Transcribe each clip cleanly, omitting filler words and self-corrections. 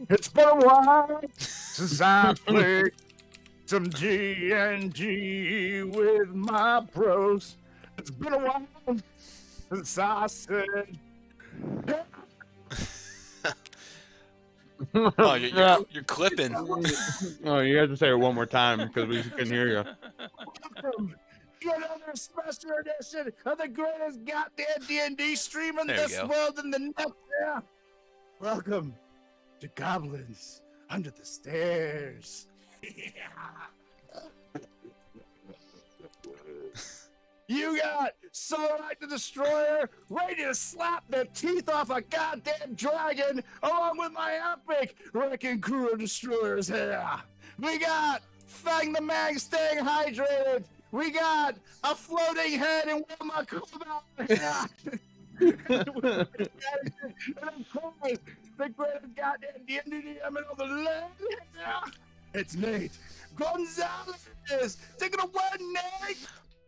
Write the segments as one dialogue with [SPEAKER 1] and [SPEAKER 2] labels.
[SPEAKER 1] It's been a while since I played some G&G with my bros. It's been a while since I said,
[SPEAKER 2] Oh, you're clipping.
[SPEAKER 3] Oh, you have to say it one more time because we couldn't hear you.
[SPEAKER 1] welcome to another special edition of the greatest goddamn D&D stream in
[SPEAKER 2] There we
[SPEAKER 1] this
[SPEAKER 2] go.
[SPEAKER 1] world and the net. Yeah. Welcome to Goblins Under the Stairs. You got Solarite the Destroyer ready to slap the teeth off a goddamn dragon, along with my epic wrecking crew of destroyers here. We got Fang the Mag staying hydrated. We got a floating head and Wilma Cobalt. And of course, the greatest goddamn D&D in all the land. It's Nate Gonzalez. Take it away, Nate.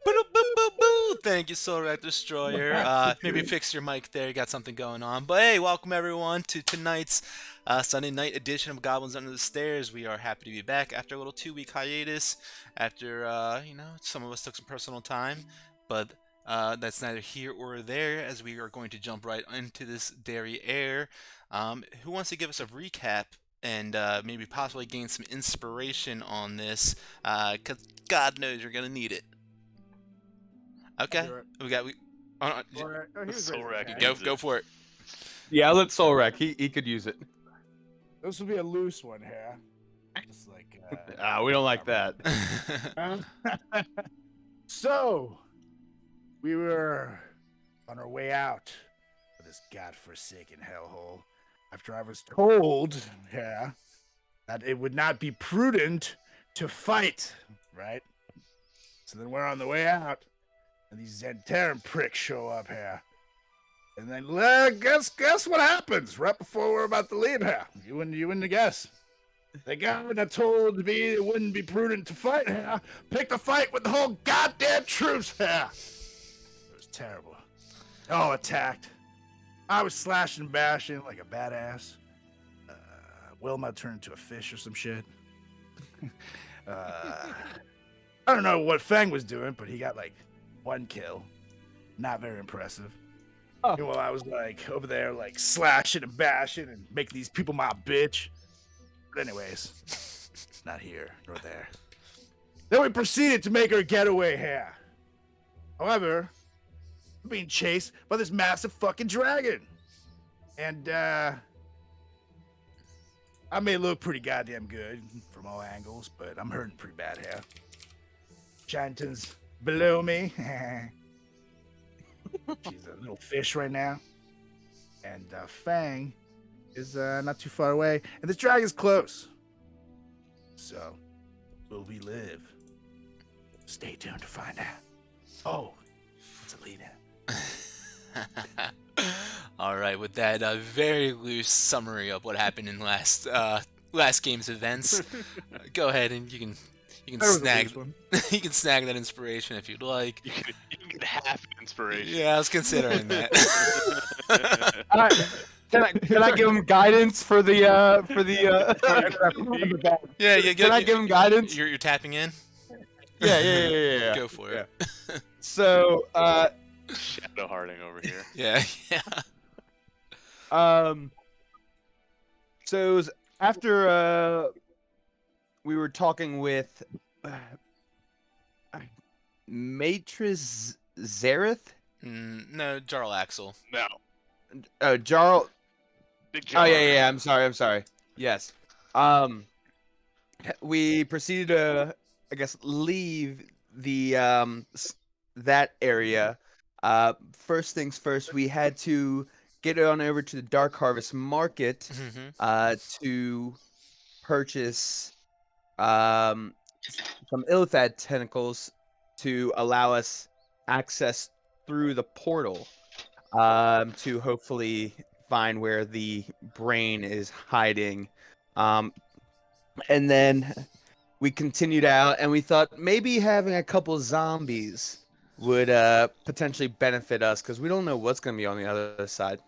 [SPEAKER 2] Boo-doo-boo-boo-boo. Thank you, Solar Destroyer. Maybe fix your mic there. You got something going on. But hey, welcome everyone to tonight's Sunday night edition of Goblins Under the Stairs. We are happy to be back after a little 2-week hiatus. After some of us took some personal time, but that's neither here or there, as we are going to jump right into this dairy air. Who wants to give us a recap and maybe possibly gain some inspiration on this? Because God knows you're gonna need it. Okay, go for it.
[SPEAKER 3] Yeah, let Soul Wreck. He could use it.
[SPEAKER 1] This will be a loose one here. It's like,
[SPEAKER 3] We don't like that.
[SPEAKER 1] So, we were on our way out of this godforsaken hellhole after I was told, that it would not be prudent to fight, right? So then we're on the way out, and these Zentaran pricks show up here. And then guess what happens right before we're about to leave here? You wouldn't guess. The guy that told me it wouldn't be prudent to fight here picked a fight with the whole goddamn troops here. It was terrible. They all attacked. I was slashing and bashing like a badass. Wilma turned into a fish or some shit. I don't know what Fang was doing, but he got like 1 kill. Not very impressive.
[SPEAKER 3] Oh.
[SPEAKER 1] While I was like over there like slashing and bashing and making these people my bitch. But anyways, not here nor there. Then we proceeded to make our getaway here. However, we're being chased by this massive fucking dragon. And I may look pretty goddamn good from all angles, but I'm hurting pretty bad here. Shanton's below me. She's a little fish right now. And Fang is not too far away. And this dragon's close. So, will we live? Stay tuned to find out. Oh, it's a lead in.
[SPEAKER 2] All right, with that very loose summary of what happened in last game's events, go ahead and you can snag you can snag that inspiration if you'd like.
[SPEAKER 4] You can get half an inspiration.
[SPEAKER 2] Yeah, I was considering that.
[SPEAKER 3] Can I give him guidance for the
[SPEAKER 2] Yeah.
[SPEAKER 3] Can I give him guidance?
[SPEAKER 2] You're tapping in.
[SPEAKER 3] Yeah.
[SPEAKER 2] Go for it.
[SPEAKER 3] So
[SPEAKER 4] Shadow Harding over here.
[SPEAKER 2] Yeah.
[SPEAKER 3] So it was after we were talking with Matrix Zareth.
[SPEAKER 2] No, Jarl Axel.
[SPEAKER 4] No.
[SPEAKER 3] Jarl.
[SPEAKER 4] Big
[SPEAKER 3] Oh
[SPEAKER 4] Jar.
[SPEAKER 3] yeah. I'm sorry. Yes. We proceeded to, I guess, leave the that area. First things first, we had to get on over to the Dark Harvest Market to purchase some Illithad tentacles to allow us access through the portal to hopefully find where the brain is hiding. And then we continued out, and we thought maybe having a couple zombies would potentially benefit us, because we don't know what's going to be on the other side.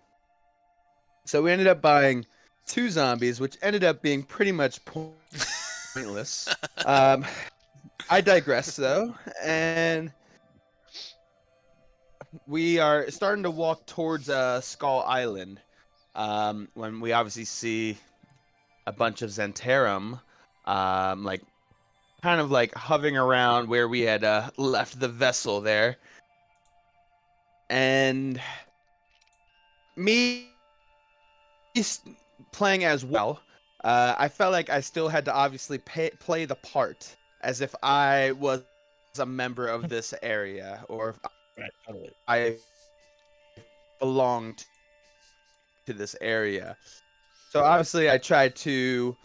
[SPEAKER 3] So we ended up buying 2 zombies, which ended up being pretty much pointless. Um, I digress, though, and we are starting to walk towards Skull Island. When we obviously see a bunch of Zentarum, like kind of like hovering around where we had left the vessel there, and me playing as well. I felt like I still had to obviously play the part as if I was a member of this area or if
[SPEAKER 1] Right, totally.
[SPEAKER 3] I belonged to this area. So obviously I tried to,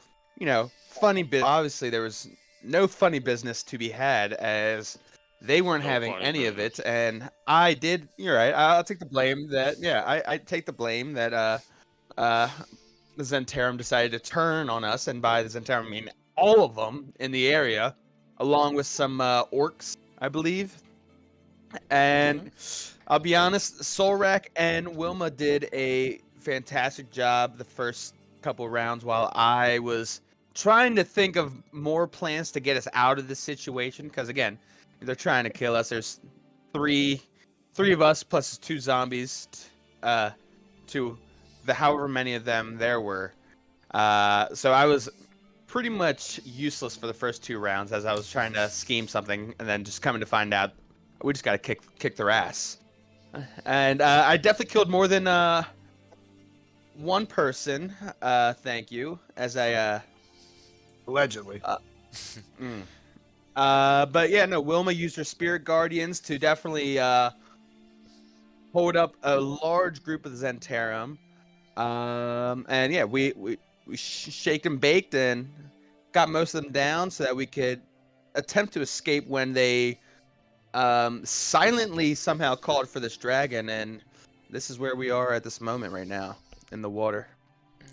[SPEAKER 3] funny bit. Obviously there was no funny business to be had as they weren't
[SPEAKER 4] No
[SPEAKER 3] having
[SPEAKER 4] funny
[SPEAKER 3] any of
[SPEAKER 4] business.
[SPEAKER 3] it, and I did. You're right. I'll take the blame that. Yeah, I take the blame that the Zentarum decided to turn on us, and by the Zentarum I mean all of them in the area, along with some orcs, I believe. And I'll be honest, Solrak and Wilma did a fantastic job the first couple rounds while I was trying to think of more plans to get us out of this situation. Because again, they're trying to kill us. There's three of us plus 2 zombies, to the however many of them there were. So I was pretty much useless for the first 2 rounds as I was trying to scheme something, and then just coming to find out we just gotta kick their ass. And I definitely killed more than 1 person. Thank you. As I
[SPEAKER 1] Allegedly.
[SPEAKER 3] but yeah, no. Wilma used her spirit guardians to definitely hold up a large group of Zentarum. And yeah, we shaked and baked and got most of them down so that we could attempt to escape when they silently somehow called for this dragon, and this is where we are at this moment right now in the water.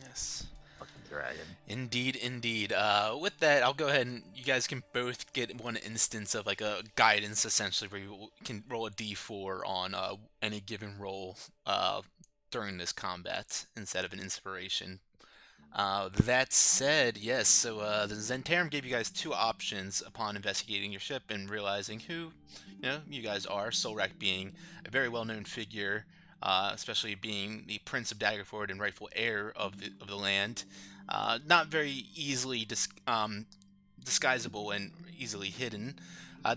[SPEAKER 2] Yes.
[SPEAKER 1] Fucking dragon.
[SPEAKER 2] Indeed, indeed. With that, I'll go ahead and you guys can both get one instance of like a guidance, essentially, where you can roll a d4 on any given roll during this combat instead of an inspiration. That said, yes, so the Zentarum gave you guys 2 options upon investigating your ship and realizing who, you guys are. Solrak being a very well-known figure, especially being the Prince of Daggerford and rightful heir of the land. Not very easily disguisable and easily hidden.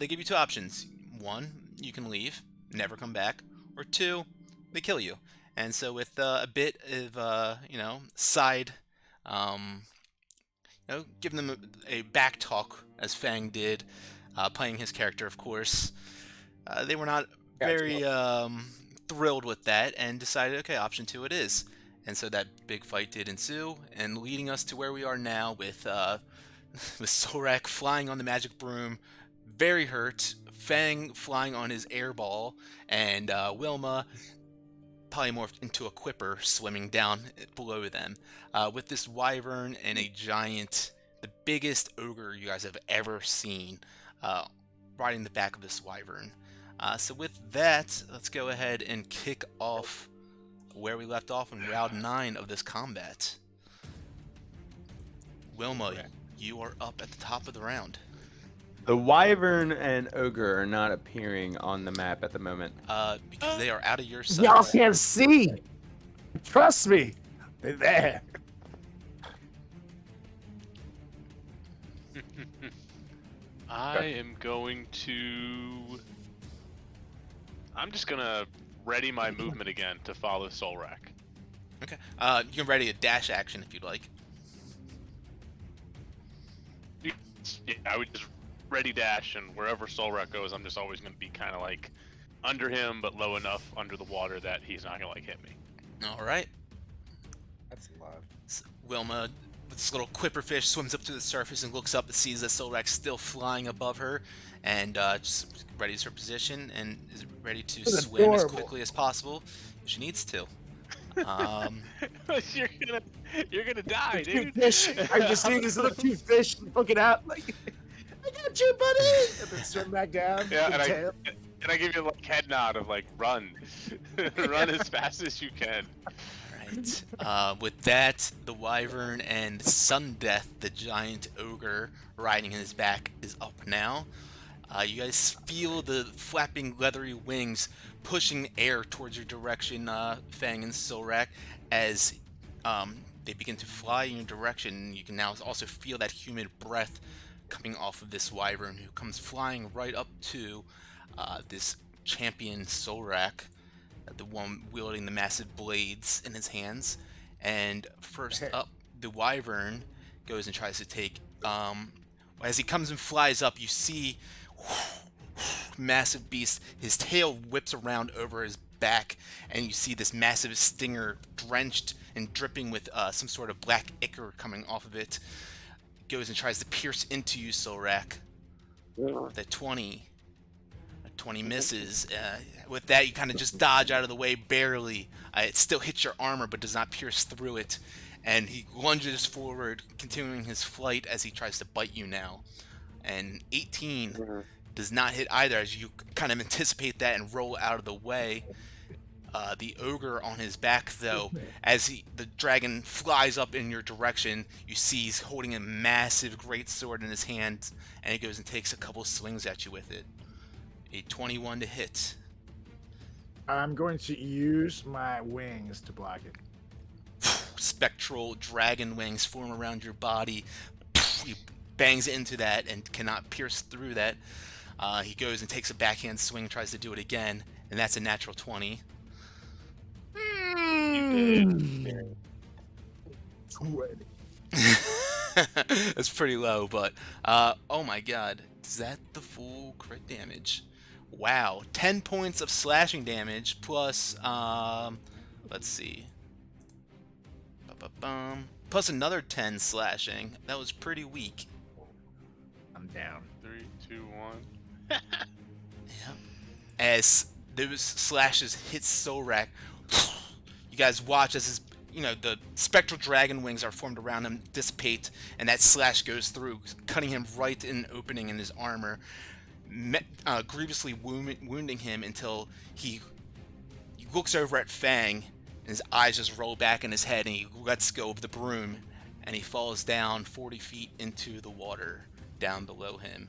[SPEAKER 2] They give you 2 options. 1, you can leave, never come back, or 2, they kill you. And so with a bit of, side... giving them a back talk as Fang did, playing his character, of course. They were not very thrilled with that and decided, okay, option 2 it is. And so that big fight did ensue, and leading us to where we are now with with Solrak flying on the magic broom, very hurt, Fang flying on his air ball, and Wilma polymorphed into a quipper swimming down below them, with this wyvern and a giant, the biggest ogre you guys have ever seen, riding the back of this wyvern. So with that, let's go ahead and kick off where we left off in round 9 of this combat. Wilma, you are up at the top of the round.
[SPEAKER 3] The wyvern and ogre are not appearing on the map at the moment.
[SPEAKER 2] Because they are out of your
[SPEAKER 1] Y'all
[SPEAKER 2] sight.
[SPEAKER 1] can't see. Trust me. They're there.
[SPEAKER 4] I am going to. I'm just gonna ready my movement again to follow Solrak.
[SPEAKER 2] Okay. You can ready a dash action if you'd like.
[SPEAKER 4] Yeah, I would just ready dash, and wherever Solrak goes, I'm just always gonna be kind of like under him, but low enough under the water that he's not gonna like hit me.
[SPEAKER 2] All right.
[SPEAKER 1] That's a lot.
[SPEAKER 2] Wilma, with this little quipperfish, swims up to the surface and looks up and sees that Solrak's still flying above her, and just readies her position and is ready to
[SPEAKER 1] That's
[SPEAKER 2] swim as
[SPEAKER 1] adorable.
[SPEAKER 2] quickly as possible if she needs to.
[SPEAKER 4] You're gonna die,
[SPEAKER 1] Two
[SPEAKER 4] dude.
[SPEAKER 1] fish. I just see these little 2 fish looking out like, I got you, buddy. And then swim back down.
[SPEAKER 4] Yeah,
[SPEAKER 1] with
[SPEAKER 4] and
[SPEAKER 1] tail.
[SPEAKER 4] I give you a like head nod of like run, run as fast as you can.
[SPEAKER 2] Alright. right. With that, the Wyvern and Sun Death, the giant ogre riding in his back, is up now. You guys feel the flapping leathery wings pushing air towards your direction, Fang and Silrak, as they begin to fly in your direction. You can now also feel that humid breath coming off of this Wyvern, who comes flying right up to this champion Silrak, the one wielding the massive blades in his hands. And first up, the Wyvern goes and tries to take. As he comes and flies up, you see massive beast. His tail whips around over his back, and you see this massive stinger drenched and dripping with some sort of black ichor coming off of it. Goes and tries to pierce into you, Silrak. With a 20. A 20 misses. With that, you kind of just dodge out of the way barely. It still hits your armor, but does not pierce through it. And he lunges forward, continuing his flight as he tries to bite you now. And 18 does not hit either, as you kind of anticipate that and roll out of the way. The ogre on his back, though, as the dragon flies up in your direction, you see he's holding a massive great sword in his hand, and he goes and takes a couple swings at you with it. A 21 to hit.
[SPEAKER 1] I'm going to use my wings to block it.
[SPEAKER 2] Spectral dragon wings form around your body. He bangs into that and cannot pierce through that. He goes and takes a backhand swing, tries to do it again, and that's a natural 20. That's pretty low, but oh my god, is that the full crit damage? Wow, 10 points of slashing damage plus let's see, plus another 10 slashing. That was pretty weak.
[SPEAKER 1] I'm down.
[SPEAKER 4] 3, 2, 1.
[SPEAKER 2] Yeah. As those slashes hit Silrak, you guys watch as the spectral dragon wings are formed around him dissipate, and that slash goes through, cutting him right in an opening in his armor, grievously wounding him until he looks over at Fang, and his eyes just roll back in his head, and he lets go of the broom, and he falls down 40 feet into the water down below him.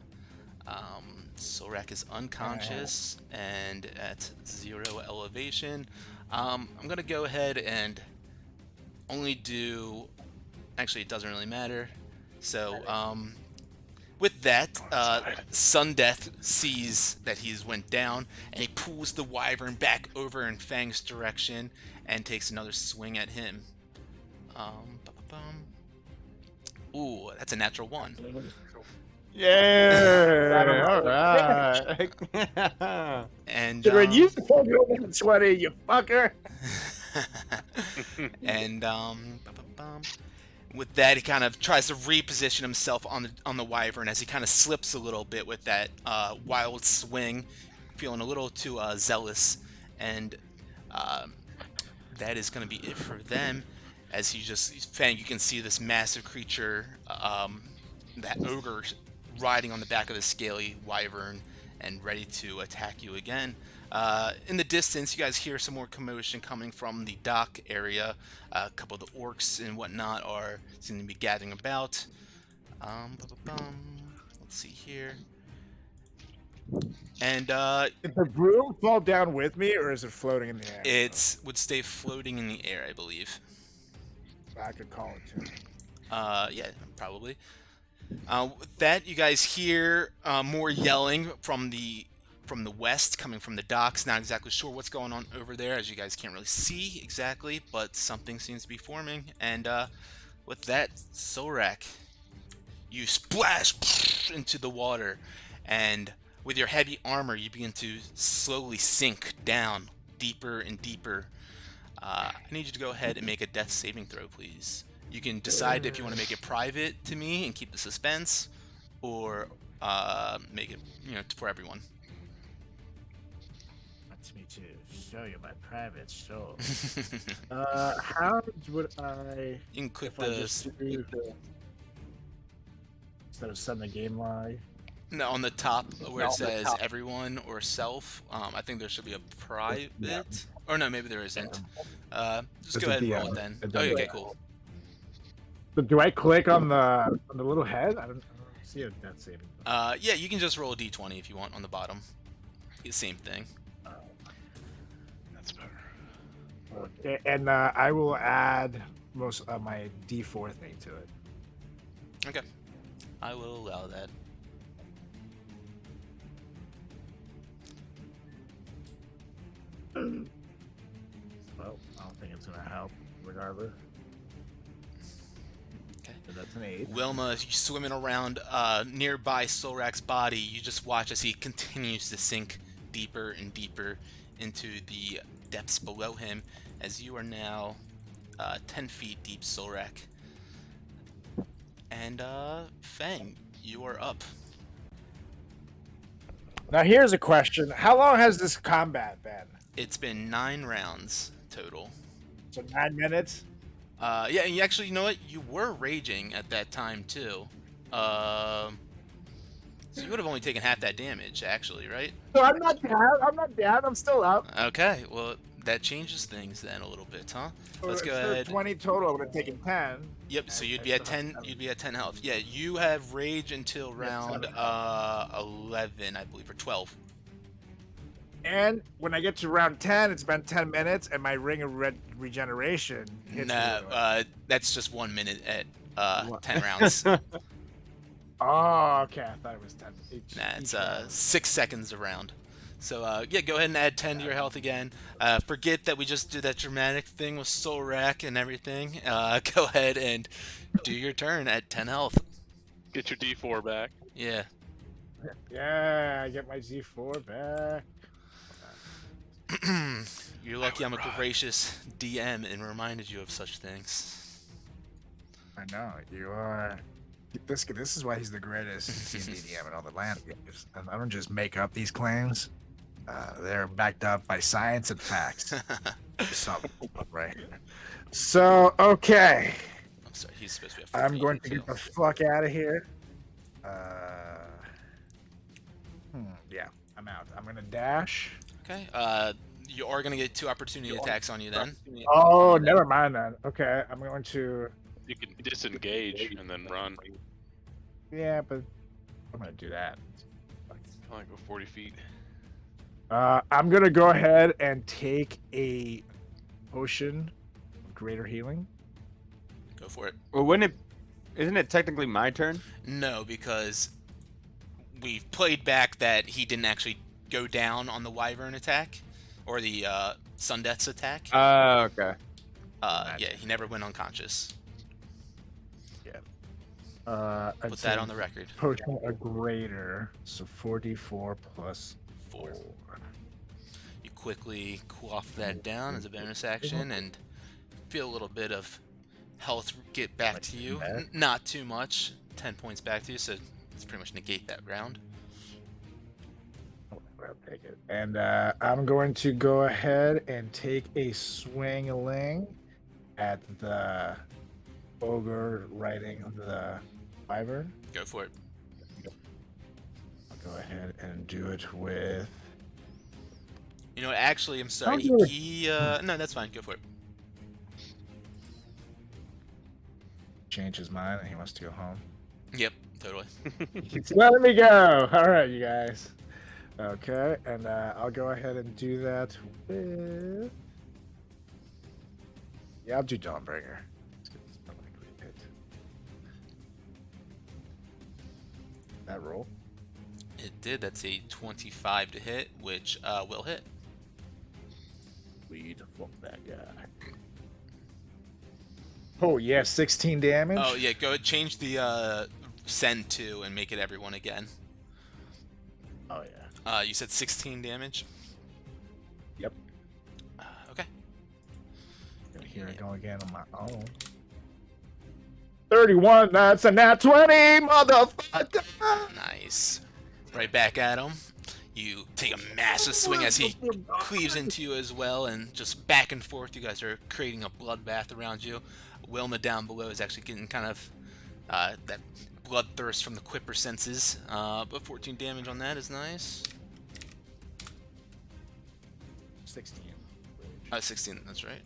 [SPEAKER 2] Silrak is unconscious and at 0 elevation. I'm gonna go ahead and only do. Actually, it doesn't really matter. So, with that, Sun Death sees that he's went down, and he pulls the Wyvern back over in Fang's direction and takes another swing at him. Ooh, that's a natural 1.
[SPEAKER 3] Yeah. All right.
[SPEAKER 2] And
[SPEAKER 1] When you told me over 20, you fucker.
[SPEAKER 2] and with that, he kind of tries to reposition himself on the Wyvern as he kind of slips a little bit with that wild swing, feeling a little too zealous, and that is going to be it for them. As Fang, you can see this massive creature, that ogre, riding on the back of the scaly Wyvern and ready to attack you again. In the distance, you guys hear some more commotion coming from the dock area. A couple of the orcs and whatnot seem to be gathering about. Let's see here. And
[SPEAKER 1] Did the broom fall down with me, or is it floating in the air?
[SPEAKER 2] it would stay floating in the air, I believe.
[SPEAKER 1] I could call it too.
[SPEAKER 2] Yeah, probably. With that, you guys hear more yelling from the west, coming from the docks. Not exactly sure what's going on over there, as you guys can't really see exactly, but something seems to be forming. And with that, Silrak, you splash into the water, and with your heavy armor, you begin to slowly sink down deeper and deeper. I need you to go ahead and make a death saving throw, please. You can decide if you want to make it private to me and keep the suspense, or make it, for everyone.
[SPEAKER 1] Wants me to show you my private soul. How would I?
[SPEAKER 2] You can click
[SPEAKER 1] If I just do instead of send the game live.
[SPEAKER 2] no, on the top where it
[SPEAKER 3] On the
[SPEAKER 2] says
[SPEAKER 3] top.
[SPEAKER 2] everyone or self. I think there should be a private. Or no, maybe there isn't. Just
[SPEAKER 1] This
[SPEAKER 2] go
[SPEAKER 1] is
[SPEAKER 2] ahead and
[SPEAKER 1] the,
[SPEAKER 2] roll it then. Oh,
[SPEAKER 1] agenda.
[SPEAKER 2] okay, cool.
[SPEAKER 1] But do I click on the little head? I don't see a death saving.
[SPEAKER 2] Yeah, you can just roll a d20 if you want on the bottom. Same thing.
[SPEAKER 4] That's better.
[SPEAKER 1] Okay, and I will add most of my D4 thing to it.
[SPEAKER 2] Okay. I will allow that.
[SPEAKER 1] Well, I don't think it's gonna help, regardless.
[SPEAKER 2] Okay.
[SPEAKER 1] But that's an 8.
[SPEAKER 2] Wilma, you swimming around nearby Solrak's body. You just watch as he continues to sink deeper and deeper into the depths below him, as you are now 10 feet deep, Solrak. And Fang, you are up.
[SPEAKER 1] Now here's a question: how long has this combat been?
[SPEAKER 2] It's been 9 rounds total.
[SPEAKER 1] So 9 minutes.
[SPEAKER 2] Yeah, and you actually, you know what? You were raging at that time too. So you would have only taken half that damage, actually, right?
[SPEAKER 1] So I'm not down. I'm not down. I'm still up.
[SPEAKER 2] Okay, well that changes things then a little bit, huh? Let's go
[SPEAKER 1] Instead of
[SPEAKER 2] ahead.
[SPEAKER 1] 20 total. I would have taken 10.
[SPEAKER 2] Yep. So
[SPEAKER 1] And
[SPEAKER 2] you'd
[SPEAKER 1] I
[SPEAKER 2] be at
[SPEAKER 1] still have
[SPEAKER 2] 10.
[SPEAKER 1] 7.
[SPEAKER 2] You'd be at 10 health. Yeah, you have rage until round
[SPEAKER 1] 7.
[SPEAKER 2] 11, I believe, or 12.
[SPEAKER 1] And when I get to round 10, it's been 10 minutes, and my ring of regeneration hits me.
[SPEAKER 2] Nah, that's just 1 minute at
[SPEAKER 1] What?
[SPEAKER 2] 10 rounds.
[SPEAKER 1] Oh, okay. I thought it was 10.
[SPEAKER 2] Nah, it's
[SPEAKER 1] each round.
[SPEAKER 2] 6 seconds around. So yeah, go ahead and add 10 to your health again. Forget that we just did that dramatic thing with Soul Rack and everything. Go ahead and do your turn at 10 health.
[SPEAKER 4] Get your D4 back.
[SPEAKER 2] Yeah.
[SPEAKER 1] Yeah, I get my Z4 back.
[SPEAKER 2] You're lucky I'm a gracious DM and reminded you of such things.
[SPEAKER 1] I know you are. This is why he's the greatest D&D DM in all the land. And I don't just make up these claims. They're backed up by science and facts. Something right. So okay,
[SPEAKER 2] I'm sorry, he's supposed to be a
[SPEAKER 1] I'm going
[SPEAKER 2] 14
[SPEAKER 1] to
[SPEAKER 2] too.
[SPEAKER 1] get the fuck out of here. Yeah, I'm out. I'm gonna dash.
[SPEAKER 2] Okay. You are gonna get 2 opportunity attacks on you then.
[SPEAKER 1] Oh, never mind then. Okay, I'm going to.
[SPEAKER 4] You can disengage and then run.
[SPEAKER 1] Yeah, but I'm gonna do that.
[SPEAKER 4] Probably go 40 feet.
[SPEAKER 1] I'm gonna go ahead and take a potion of greater healing.
[SPEAKER 2] Go for it.
[SPEAKER 3] Well, isn't it technically my turn?
[SPEAKER 2] No, because we've played back that he didn't actually go down on the Wyvern attack or the Sun Death's attack.
[SPEAKER 3] Okay.
[SPEAKER 2] Yeah, he never went unconscious.
[SPEAKER 1] Put
[SPEAKER 2] Put that on the record.
[SPEAKER 1] Potion of greater, so 44 plus
[SPEAKER 2] 4. You quickly cool off that down as a bonus action and feel a little bit of health get back to you. Not too much. 10 points back to you, so let's pretty much negate that round.
[SPEAKER 1] I'll take it. And I'm going to go ahead and take a swing-a-ling at the ogre riding the wyvern.
[SPEAKER 2] Go for it.
[SPEAKER 1] I'll go ahead and do it with.
[SPEAKER 2] You know what, actually, I'm sorry.
[SPEAKER 1] Don't do it.
[SPEAKER 2] No, that's fine. Go for it.
[SPEAKER 1] Change his mind and he wants to go home.
[SPEAKER 2] Yep, totally.
[SPEAKER 1] He's letting me go. All right, you guys. Okay, and I'll go ahead and do that with. Yeah, I'll do Dawnbringer. Let's get this unlikely hit. That roll.
[SPEAKER 2] It did. That's a 25 to hit, which will hit.
[SPEAKER 1] Lead. Fuck that guy. Oh yeah, 16 damage.
[SPEAKER 2] Oh yeah, go change the send to and make it everyone again.
[SPEAKER 1] Oh yeah.
[SPEAKER 2] You said 16 damage.
[SPEAKER 1] Yep.
[SPEAKER 2] Okay.
[SPEAKER 1] Here I go again on my own. 31. That's a nat 20, motherfucker.
[SPEAKER 2] Nice. Right back at him. You take a massive swing as he cleaves into you as well, and just back and forth. You guys are creating a bloodbath around you. Wilma down below is actually getting kind of that bloodthirst from the Quipper senses. But 14 damage on that is nice.
[SPEAKER 1] 16.
[SPEAKER 2] 16. That's right.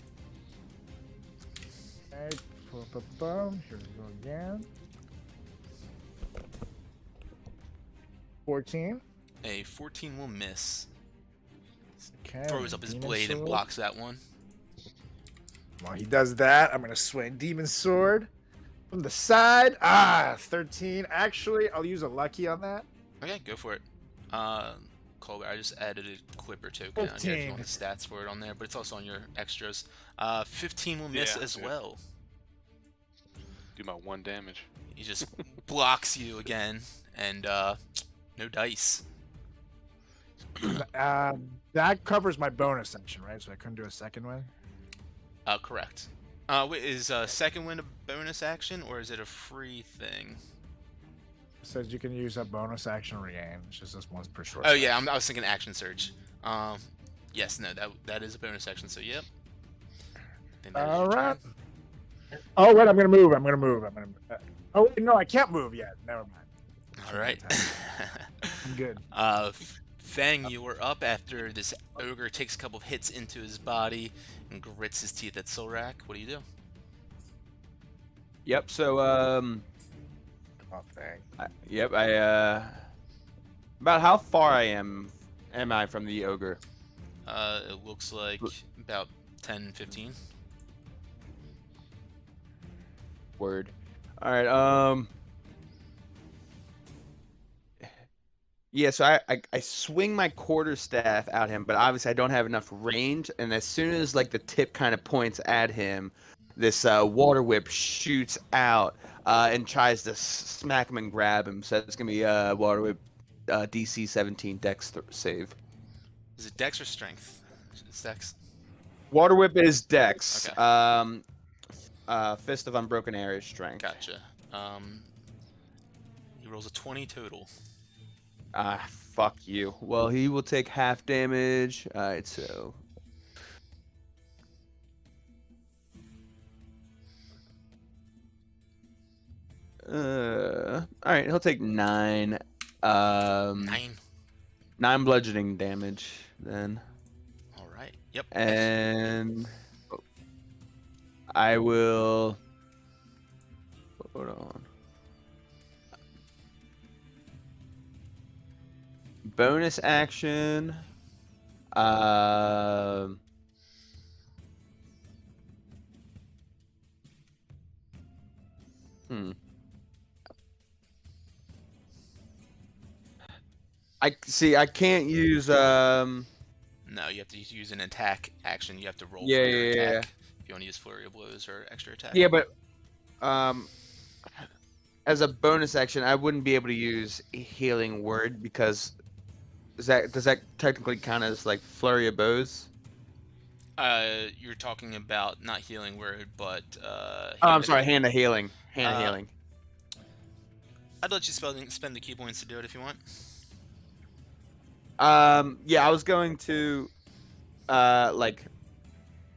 [SPEAKER 1] Okay, boom. Here we go again. 14.
[SPEAKER 2] A 14 will miss.
[SPEAKER 1] Okay.
[SPEAKER 2] Throws up his
[SPEAKER 1] Demon
[SPEAKER 2] blade and
[SPEAKER 1] Sword.
[SPEAKER 2] blocks that one.
[SPEAKER 1] While he does that, I'm gonna swing Demon Sword from the side. 13. Actually, I'll use a lucky on that.
[SPEAKER 2] Okay, go for it. Colbert, I just added a Quipper token on here if you want the
[SPEAKER 1] 15.
[SPEAKER 2] stats for it on there, but it's also on your extras. 15 will miss
[SPEAKER 4] Yeah,
[SPEAKER 2] as
[SPEAKER 4] yeah.
[SPEAKER 2] well.
[SPEAKER 4] Do my 1 damage.
[SPEAKER 2] He just blocks you again, and no dice.
[SPEAKER 1] That covers my bonus section, right? So I couldn't do a second one.
[SPEAKER 2] Correct. Wait, is second wind a bonus action or is it a free thing?
[SPEAKER 1] It says you can use a bonus action regain. It's just this once per short.
[SPEAKER 2] Oh yeah, I was thinking action surge. Yes, no, that is a bonus action. So yep. I think that is
[SPEAKER 1] All
[SPEAKER 2] your
[SPEAKER 1] right.
[SPEAKER 2] turn.
[SPEAKER 1] Oh wait, I'm gonna move. Oh wait, no, I can't move yet. Never mind.
[SPEAKER 2] All right.
[SPEAKER 1] I'm good.
[SPEAKER 2] Fang, you are up after this ogre takes a couple of hits into his body and grits his teeth at Solrak. What do you do?
[SPEAKER 3] Yep. So
[SPEAKER 1] Oh, thank.
[SPEAKER 3] about how far am I from the ogre?
[SPEAKER 2] It looks like about 10, 15.
[SPEAKER 3] Word. All right. Yeah, so I swing my quarterstaff at him, but obviously I don't have enough range. And as soon as like the tip kind of points at him, this water whip shoots out and tries to smack him and grab him. So it's gonna be water whip DC 17 Dex save.
[SPEAKER 2] Is it Dex or Strength? It's Dex.
[SPEAKER 3] Water whip is Dex.
[SPEAKER 2] Okay.
[SPEAKER 3] Fist of Unbroken Air is Strength.
[SPEAKER 2] Gotcha. He rolls a 20 total.
[SPEAKER 3] Fuck you. Well, he will take half damage. Alright, so. Alright, he'll take 9.
[SPEAKER 2] 9.
[SPEAKER 3] 9 bludgeoning damage then.
[SPEAKER 2] All right. Yep.
[SPEAKER 3] And I will. Hold on. Bonus action. I see. I can't use.
[SPEAKER 2] No, you have to use an attack action. You have to roll
[SPEAKER 3] Yeah,
[SPEAKER 2] for your
[SPEAKER 3] yeah,
[SPEAKER 2] attack if you want to use flurry of blows or extra attack.
[SPEAKER 3] Yeah, but as a bonus action, I wouldn't be able to use a healing word because does that technically count as like flurry of bows?
[SPEAKER 2] You're talking about not healing word, but
[SPEAKER 3] Oh, I'm sorry, hand of healing. Hand of healing.
[SPEAKER 2] I'd let you spend the key points to do it if you want.
[SPEAKER 3] Yeah, I was going to like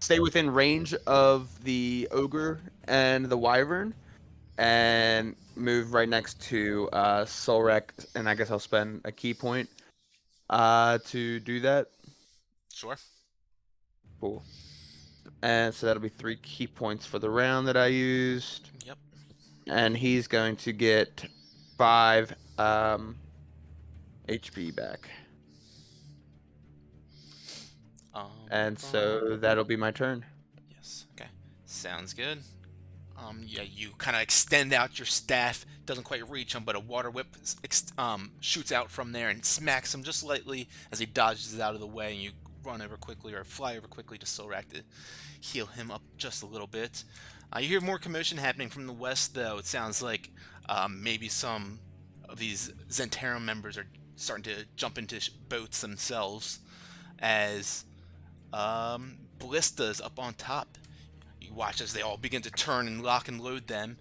[SPEAKER 3] stay within range of the ogre and the wyvern and move right next to Solrek, and I guess I'll spend a key point to do that.
[SPEAKER 2] Sure.
[SPEAKER 3] Cool. And so that'll be 3 key points for the round that I used.
[SPEAKER 2] Yep.
[SPEAKER 3] And he's going to get 5 HP back. And so that'll be my turn.
[SPEAKER 2] Yes. Okay. Sounds good. Yeah, you kind of extend out your staff. Doesn't quite reach him, but a water whip shoots out from there and smacks him just lightly as he dodges out of the way. And you run over quickly or fly over quickly to Solrak to heal him up just a little bit. You hear more commotion happening from the west, though. It sounds like maybe some of these Zentarum members are starting to jump into boats themselves as Ballista's up on top. You watch as they all begin to turn and lock and load them,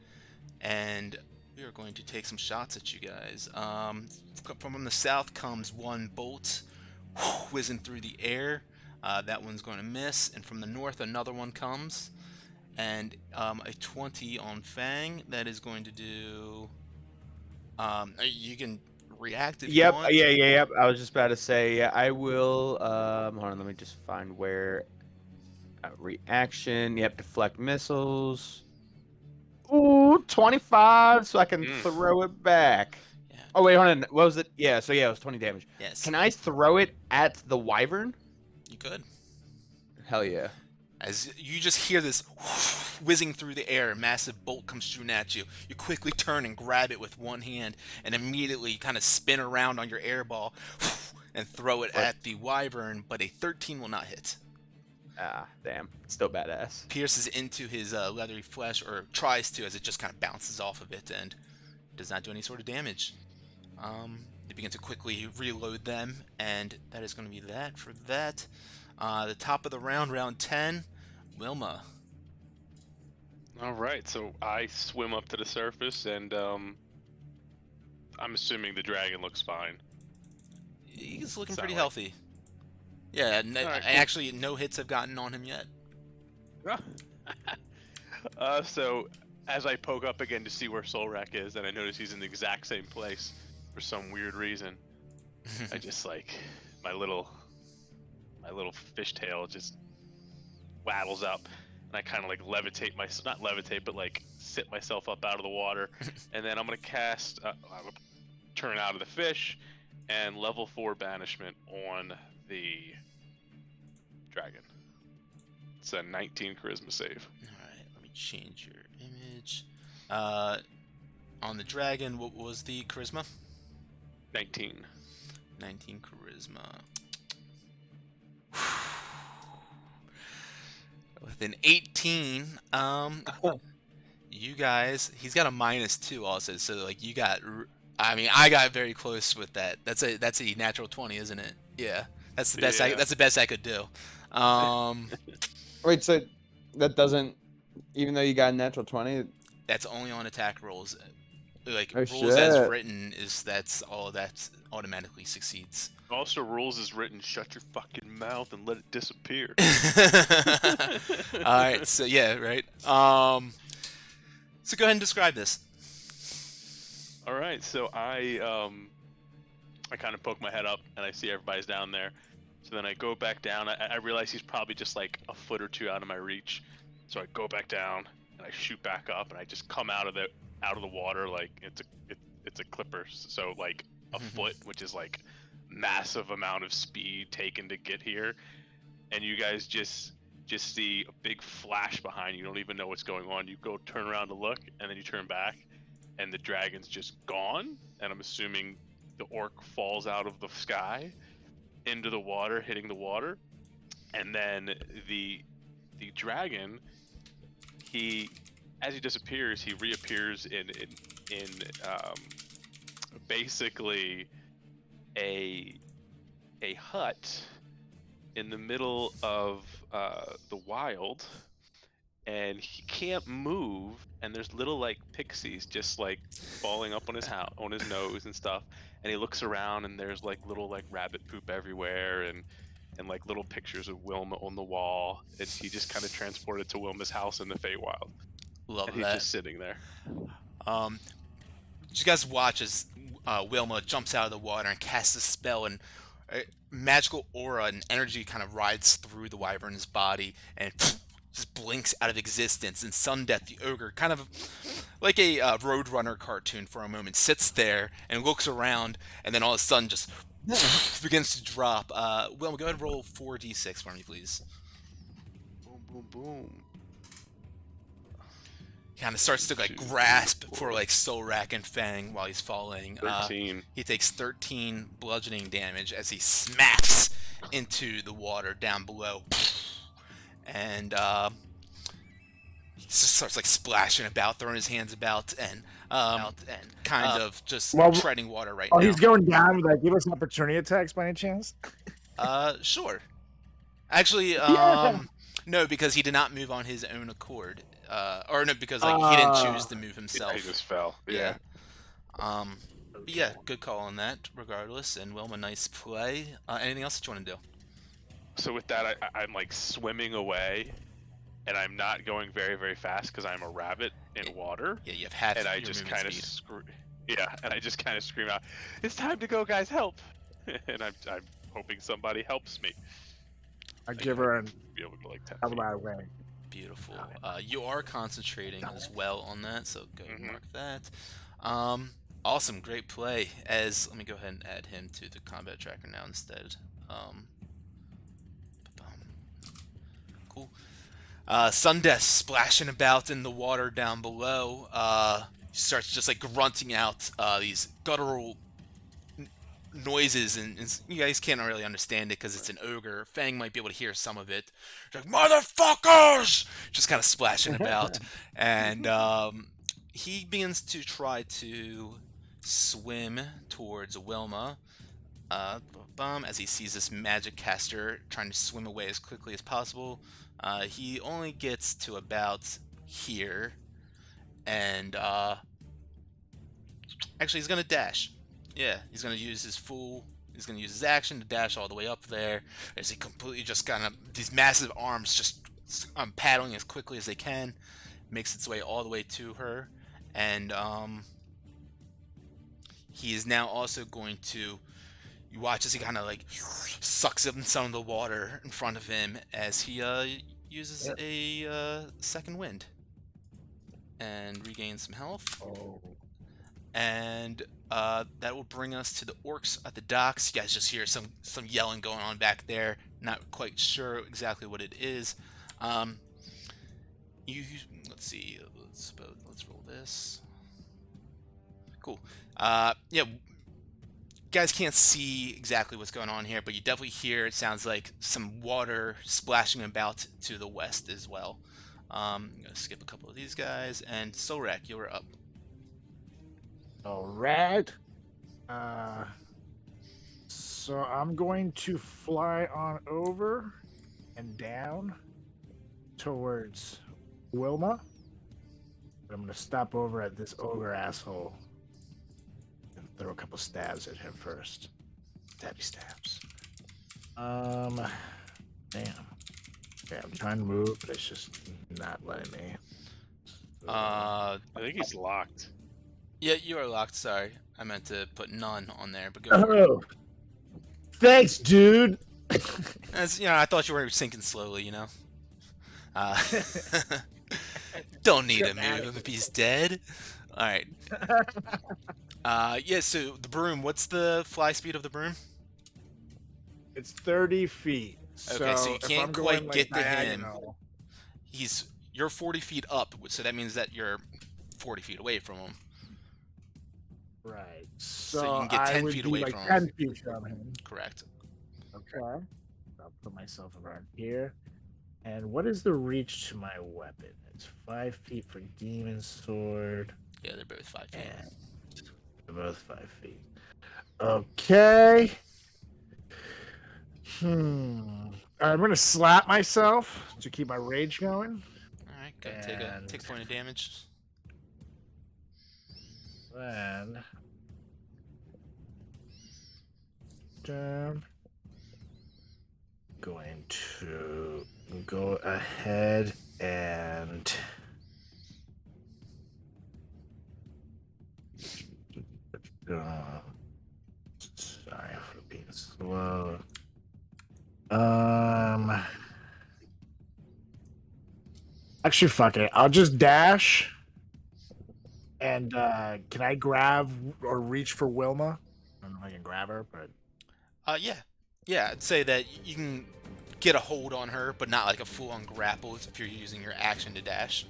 [SPEAKER 2] and we are going to take some shots at you guys. From the south comes one bolt whizzing through the air. That one's going to miss, and from the north another one comes, and a 20 on Fang. That is going to do. You can react if you want.
[SPEAKER 3] Yep. I was just about to say, yeah, I will. Hold on, let me just find where Reaction. Yep, deflect missiles. Ooh, 25, so I can throw it back.
[SPEAKER 2] Yeah.
[SPEAKER 3] Oh, wait, hold on. What was it? Yeah, so yeah, it was 20 damage.
[SPEAKER 2] Yes.
[SPEAKER 3] Can I throw it at the wyvern?
[SPEAKER 2] You could.
[SPEAKER 3] Hell yeah.
[SPEAKER 2] As you just hear this whizzing through the air, a massive bolt comes shooting at you. You quickly turn and grab it with one hand, and immediately kind of spin around on your air ball and throw it at the wyvern, but a 13 will not hit.
[SPEAKER 3] Ah, damn. Still badass.
[SPEAKER 2] Pierces into his leathery flesh, or tries to, as it just kind of bounces off of it and does not do any sort of damage. You begin to quickly reload them, and that is going to be that for that. The top of the round, round 10, Wilma.
[SPEAKER 4] All right, so I swim up to the surface, and I'm assuming the dragon looks fine.
[SPEAKER 2] He's looking
[SPEAKER 4] Sound
[SPEAKER 2] pretty
[SPEAKER 4] like-
[SPEAKER 2] healthy. Yeah,
[SPEAKER 4] Alright, cool.
[SPEAKER 2] actually, no hits have gotten on him yet.
[SPEAKER 4] So as I poke up again to see where Solrak is, and I notice he's in the exact same place for some weird reason, I just like my little fishtail just waddles up, and I kind of like levitate not levitate, but like sit myself up out of the water, and then I'm gonna cast I'm gonna turn out of the fish and level 4 banishment on the dragon. It's a 19 charisma save.
[SPEAKER 2] Alright, let me change your image. On the dragon, what was the charisma?
[SPEAKER 4] 19.
[SPEAKER 2] 19 charisma. With an 18, you guys, he's got a -2 also, so like you got, I mean, I got very close with that. That's a natural 20, isn't it? Yeah, that's the best.
[SPEAKER 4] Yeah.
[SPEAKER 2] That's the best I could do.
[SPEAKER 3] Wait, so that doesn't, even though you got a natural 20,
[SPEAKER 2] That's only on attack rolls. Like
[SPEAKER 3] Oh,
[SPEAKER 2] rules as
[SPEAKER 3] shit.
[SPEAKER 2] written is that's all that automatically succeeds.
[SPEAKER 4] Also, rules is written, shut your fucking mouth and let it disappear.
[SPEAKER 2] All right, so yeah, right. So go ahead and describe this.
[SPEAKER 4] All right, so I kind of poke my head up and I see everybody's down there. So then I go back down. I realize he's probably just like a foot or two out of my reach. So I go back down and I shoot back up and I just come out of the water like it's a clipper. So like a foot, which is like massive amount of speed taken to get here. And you guys just see a big flash behind you. You don't even know what's going on. You go turn around to look, and then you turn back, and the dragon's just gone. And I'm assuming the orc falls out of the sky into the water, hitting the water. And then the dragon, as he disappears, he reappears in basically a hut in the middle of the wild, and he can't move, and there's little like pixies just like falling up on his nose and stuff, and he looks around and there's like little like rabbit poop everywhere and like little pictures of Wilma on the wall, and he just kind of transported to Wilma's house in the Feywild.
[SPEAKER 2] Love
[SPEAKER 4] And he's
[SPEAKER 2] that.
[SPEAKER 4] just sitting there.
[SPEAKER 2] You guys watch as Wilma jumps out of the water and casts a spell, and magical aura and energy kind of rides through the wyvern's body and just blinks out of existence. And Sundeath, the ogre, kind of like a Roadrunner cartoon for a moment, sits there and looks around, and then all of a sudden just begins to drop. Wilma, go ahead and roll 4d6 for me, please.
[SPEAKER 4] Boom, boom, boom.
[SPEAKER 2] Kind of starts to like grasp for like Solrak and Fang while he's falling.
[SPEAKER 4] 13.
[SPEAKER 2] He takes 13 bludgeoning damage as he smacks into the water down below, and he just starts like splashing about, throwing his hands about, and kind of just treading water right now.
[SPEAKER 1] He's going down. Would that give us opportunity attacks by any chance?
[SPEAKER 2] Sure. Actually,
[SPEAKER 1] Yeah.
[SPEAKER 2] no, because he did not move on his own accord. Or no, because like he didn't choose to move himself.
[SPEAKER 4] Yeah, he just fell.
[SPEAKER 2] Yeah. But yeah, good call on that, regardless. And Wilma, nice play. Anything else that you want to do?
[SPEAKER 4] So with that, I'm like swimming away, and I'm not going very, very fast because I'm a rabbit in water.
[SPEAKER 2] Yeah, you have half
[SPEAKER 4] And I
[SPEAKER 2] your
[SPEAKER 4] just
[SPEAKER 2] movement
[SPEAKER 4] kind of
[SPEAKER 2] speed.
[SPEAKER 4] scream out, "It's time to go, guys! Help!" And I'm hoping somebody helps me.
[SPEAKER 1] I give her an
[SPEAKER 4] Be able to go like 10
[SPEAKER 1] out of
[SPEAKER 4] feet.
[SPEAKER 1] my way.
[SPEAKER 2] Beautiful. You are concentrating as well on that, so go ahead and
[SPEAKER 4] Mhm.
[SPEAKER 2] mark that. Awesome, great play. Let me go ahead and add him to the combat tracker now instead. Cool. Sundeath splashing about in the water down below. Starts just like grunting out these guttural noises, and you guys can't really understand it because it's an ogre. Fang might be able to hear some of it. He's like, motherfuckers! Just kind of splashing about. And he begins to try to swim towards Wilma. As he sees this magic caster trying to swim away as quickly as possible. He only gets to about here, and actually he's gonna dash. Yeah, he's gonna use He's gonna use his action to dash all the way up there. As he completely just kind of these massive arms just paddling as quickly as they can, makes its way all the way to her, and he is now also going to. You watch as he kind of like sucks in some of the water in front of him as he uses a second wind and regains some health.
[SPEAKER 1] Oh.
[SPEAKER 2] And that will bring us to the orcs at the docks. You guys just hear some yelling going on back there. Not quite sure exactly what it is. Let's see. Let's roll this. Cool. Yeah. Guys can't see exactly what's going on here, but you definitely hear it sounds like some water splashing about to the west as well. I'm gonna skip a couple of these guys, and Solrak, you were up.
[SPEAKER 1] All right. So I'm going to fly on over and down towards Wilma. I'm going to stop over at this ogre asshole and throw a couple stabs at him first. Stabby stabs. Damn. Okay, I'm trying to move, but it's just not letting me.
[SPEAKER 4] I think he's locked.
[SPEAKER 2] Yeah, you are locked. Sorry, I meant to put none on there, but go for it.
[SPEAKER 1] Oh, thanks, dude.
[SPEAKER 2] As you know, I thought you were sinking slowly. You know. Don't need to move him if he's dead. All right. Yeah. So the broom. What's the fly speed of the broom?
[SPEAKER 1] It's 30 feet.
[SPEAKER 2] Okay, so you
[SPEAKER 1] if
[SPEAKER 2] can't
[SPEAKER 1] I'm
[SPEAKER 2] quite
[SPEAKER 1] going,
[SPEAKER 2] get to him.
[SPEAKER 1] diagonal-
[SPEAKER 2] You're 40 feet up, so that means that you're 40 feet away from him.
[SPEAKER 1] Right.
[SPEAKER 2] So
[SPEAKER 1] So
[SPEAKER 2] you can get 10
[SPEAKER 1] I would
[SPEAKER 2] feet
[SPEAKER 1] be
[SPEAKER 2] away
[SPEAKER 1] like
[SPEAKER 2] from him.
[SPEAKER 1] 10 feet from him.
[SPEAKER 2] Correct.
[SPEAKER 1] Okay. I'll put myself around here. And what is the reach to my weapon? It's 5 feet for demon sword.
[SPEAKER 2] Yeah, they're both 5 feet.
[SPEAKER 1] And they're both 5 feet. Okay. I'm gonna slap myself to keep my rage going.
[SPEAKER 2] All right, go take a
[SPEAKER 1] And-
[SPEAKER 2] point of damage.
[SPEAKER 1] Then going to go ahead and sorry for being slow. Actually, fuck it. I'll just dash. And can I grab or reach for Wilma? I don't know if I can grab her, but
[SPEAKER 2] Yeah, I'd say that you can get a hold on her, but not like a full-on grapple if you're using your action to dash.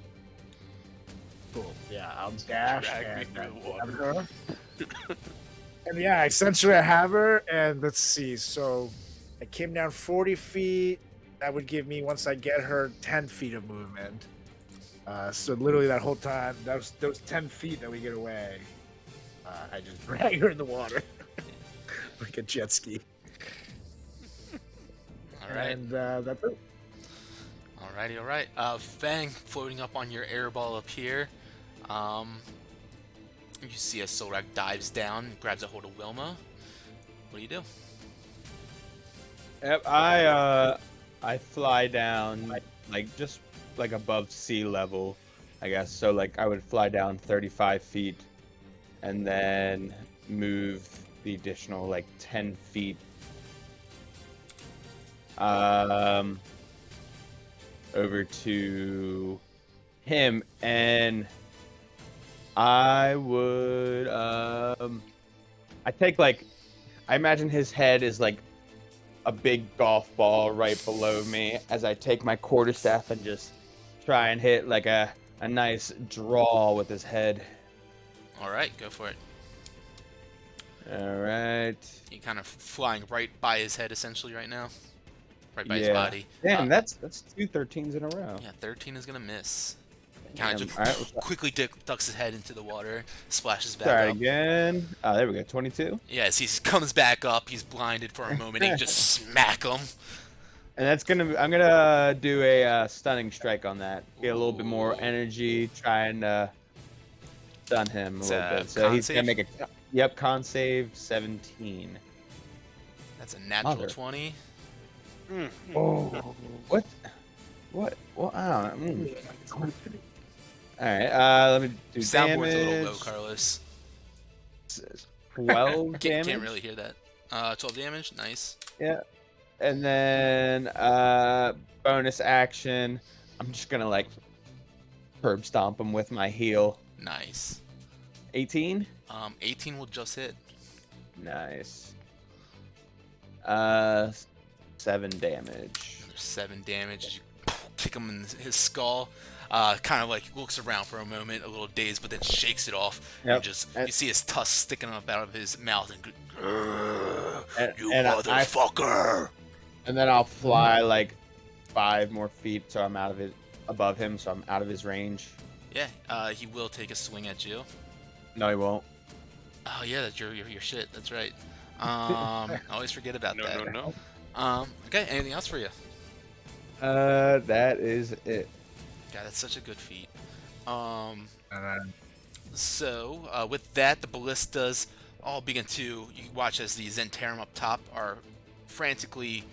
[SPEAKER 1] cool. Yeah, I'll dash
[SPEAKER 4] Drag me
[SPEAKER 1] and
[SPEAKER 4] through the
[SPEAKER 1] grab
[SPEAKER 4] water.
[SPEAKER 1] her. And yeah, essentially I have her, and let's see. So I came down 40 feet. That would give me, once I get her, 10 feet of movement. So literally that whole time, those 10 feet that we get away, I just drag her in the water like a jet ski.
[SPEAKER 2] All right.
[SPEAKER 1] And that's it.
[SPEAKER 2] Alrighty, alright. Fang floating up on your airball up here. You see as Solrak dives down and grabs a hold of Wilma. What do you do?
[SPEAKER 3] Yep, I fly down like just like above sea level, I guess. So like I would fly down 35 feet and then move the additional like 10 feet over to him, and I would I take like I imagine his head is like a big golf ball right below me as I take my quarterstaff and just try and hit like a nice draw with his head.
[SPEAKER 2] All right, go for it.
[SPEAKER 3] All right.
[SPEAKER 2] You're kind of flying right by his head, essentially, right now. Right by his
[SPEAKER 3] Yeah.
[SPEAKER 2] body.
[SPEAKER 3] Damn, that's 2 13s in a row.
[SPEAKER 2] Yeah, 13 is gonna miss. Kind of just
[SPEAKER 3] All right, let's
[SPEAKER 2] quickly ducks his head into the water, splashes back
[SPEAKER 3] try it
[SPEAKER 2] up.
[SPEAKER 3] again. Oh, there we go. 22.
[SPEAKER 2] Yeah, as he comes back up, he's blinded for a moment, and you just smack him.
[SPEAKER 3] And that's gonna. I'm gonna do a stunning strike on that. Get a little bit more
[SPEAKER 2] Ooh.
[SPEAKER 3] energy. Try and stun him a
[SPEAKER 2] It's
[SPEAKER 3] little
[SPEAKER 2] a
[SPEAKER 3] bit. So
[SPEAKER 2] con
[SPEAKER 3] he's gonna
[SPEAKER 2] save?
[SPEAKER 3] make a. Yep, con save 17.
[SPEAKER 2] That's a natural
[SPEAKER 3] Mother.
[SPEAKER 2] 20.
[SPEAKER 3] Oh, what? What? Well, I don't know. All right. Let me do
[SPEAKER 2] Soundboard's
[SPEAKER 3] damage.
[SPEAKER 2] a little low, Carlos.
[SPEAKER 3] 12 damage.
[SPEAKER 2] Can't really hear that. 12 damage, nice.
[SPEAKER 3] Yeah. And then bonus action. I'm just gonna like curb stomp him with my heel.
[SPEAKER 2] Nice.
[SPEAKER 3] 18.
[SPEAKER 2] 18 will just hit.
[SPEAKER 3] Nice. 7 damage.
[SPEAKER 2] Another 7 damage. As you kick him in his skull. Kind of like looks around for a moment, a little dazed, but then shakes it off.
[SPEAKER 3] Yep.
[SPEAKER 2] And just you see his tusks sticking up out of his mouth, and you
[SPEAKER 3] And
[SPEAKER 2] motherfucker!
[SPEAKER 3] and then I'll fly like 5 more feet, so I'm above him, so I'm out of his range.
[SPEAKER 2] Yeah, he will take a swing at you.
[SPEAKER 3] No, he won't.
[SPEAKER 2] Oh yeah, that's your shit. That's right. I always forget about that.
[SPEAKER 4] No.
[SPEAKER 2] Okay, anything else for you?
[SPEAKER 3] That is it.
[SPEAKER 2] God, that's such a good feat. So, with that, the ballistas all begin to... You watch as the Zentarum up top are frantically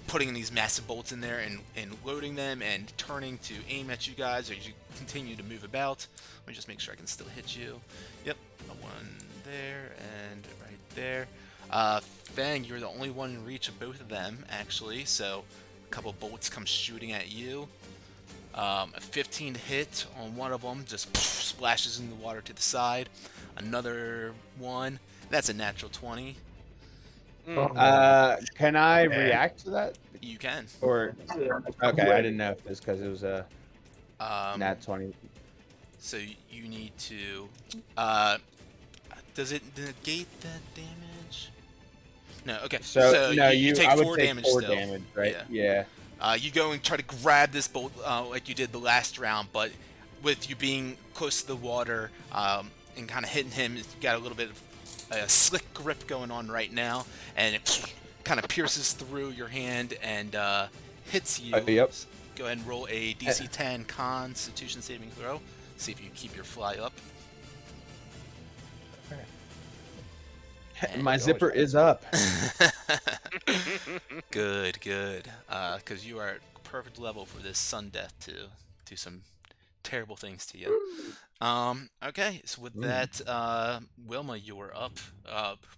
[SPEAKER 2] putting these massive bolts in there and loading them and turning to aim at you guys as you continue to move about. Let me just make sure I can still hit you. Yep, one there and right there. Fang, you're the only one in reach of both of them, actually, so a couple bolts come shooting at you. A 15 hit on one of them just splashes in the water to the side. Another one, that's a natural 20.
[SPEAKER 3] Can I react to that?
[SPEAKER 2] You can.
[SPEAKER 3] Or okay, I didn't know if it was because it was a nat 20.
[SPEAKER 2] So you need to. Does it negate that damage? No. Okay.
[SPEAKER 3] So, no,
[SPEAKER 2] you take
[SPEAKER 3] I would
[SPEAKER 2] 4
[SPEAKER 3] take
[SPEAKER 2] damage
[SPEAKER 3] 4
[SPEAKER 2] still.
[SPEAKER 3] damage, right?
[SPEAKER 2] Yeah.
[SPEAKER 3] Yeah.
[SPEAKER 2] You go and try to grab this bolt like you did the last round, but with you being close to the water and kind of hitting him, you got a little bit of a slick grip going on right now, and it kind of pierces through your hand and hits you.
[SPEAKER 3] Yep.
[SPEAKER 2] Go ahead and roll a DC 10 Constitution saving throw. See if you keep your fly up.
[SPEAKER 3] My zipper is up.
[SPEAKER 2] Good. Because you are at perfect level for this sun death to do some terrible things to you. Okay, so with that, Wilma, you are up.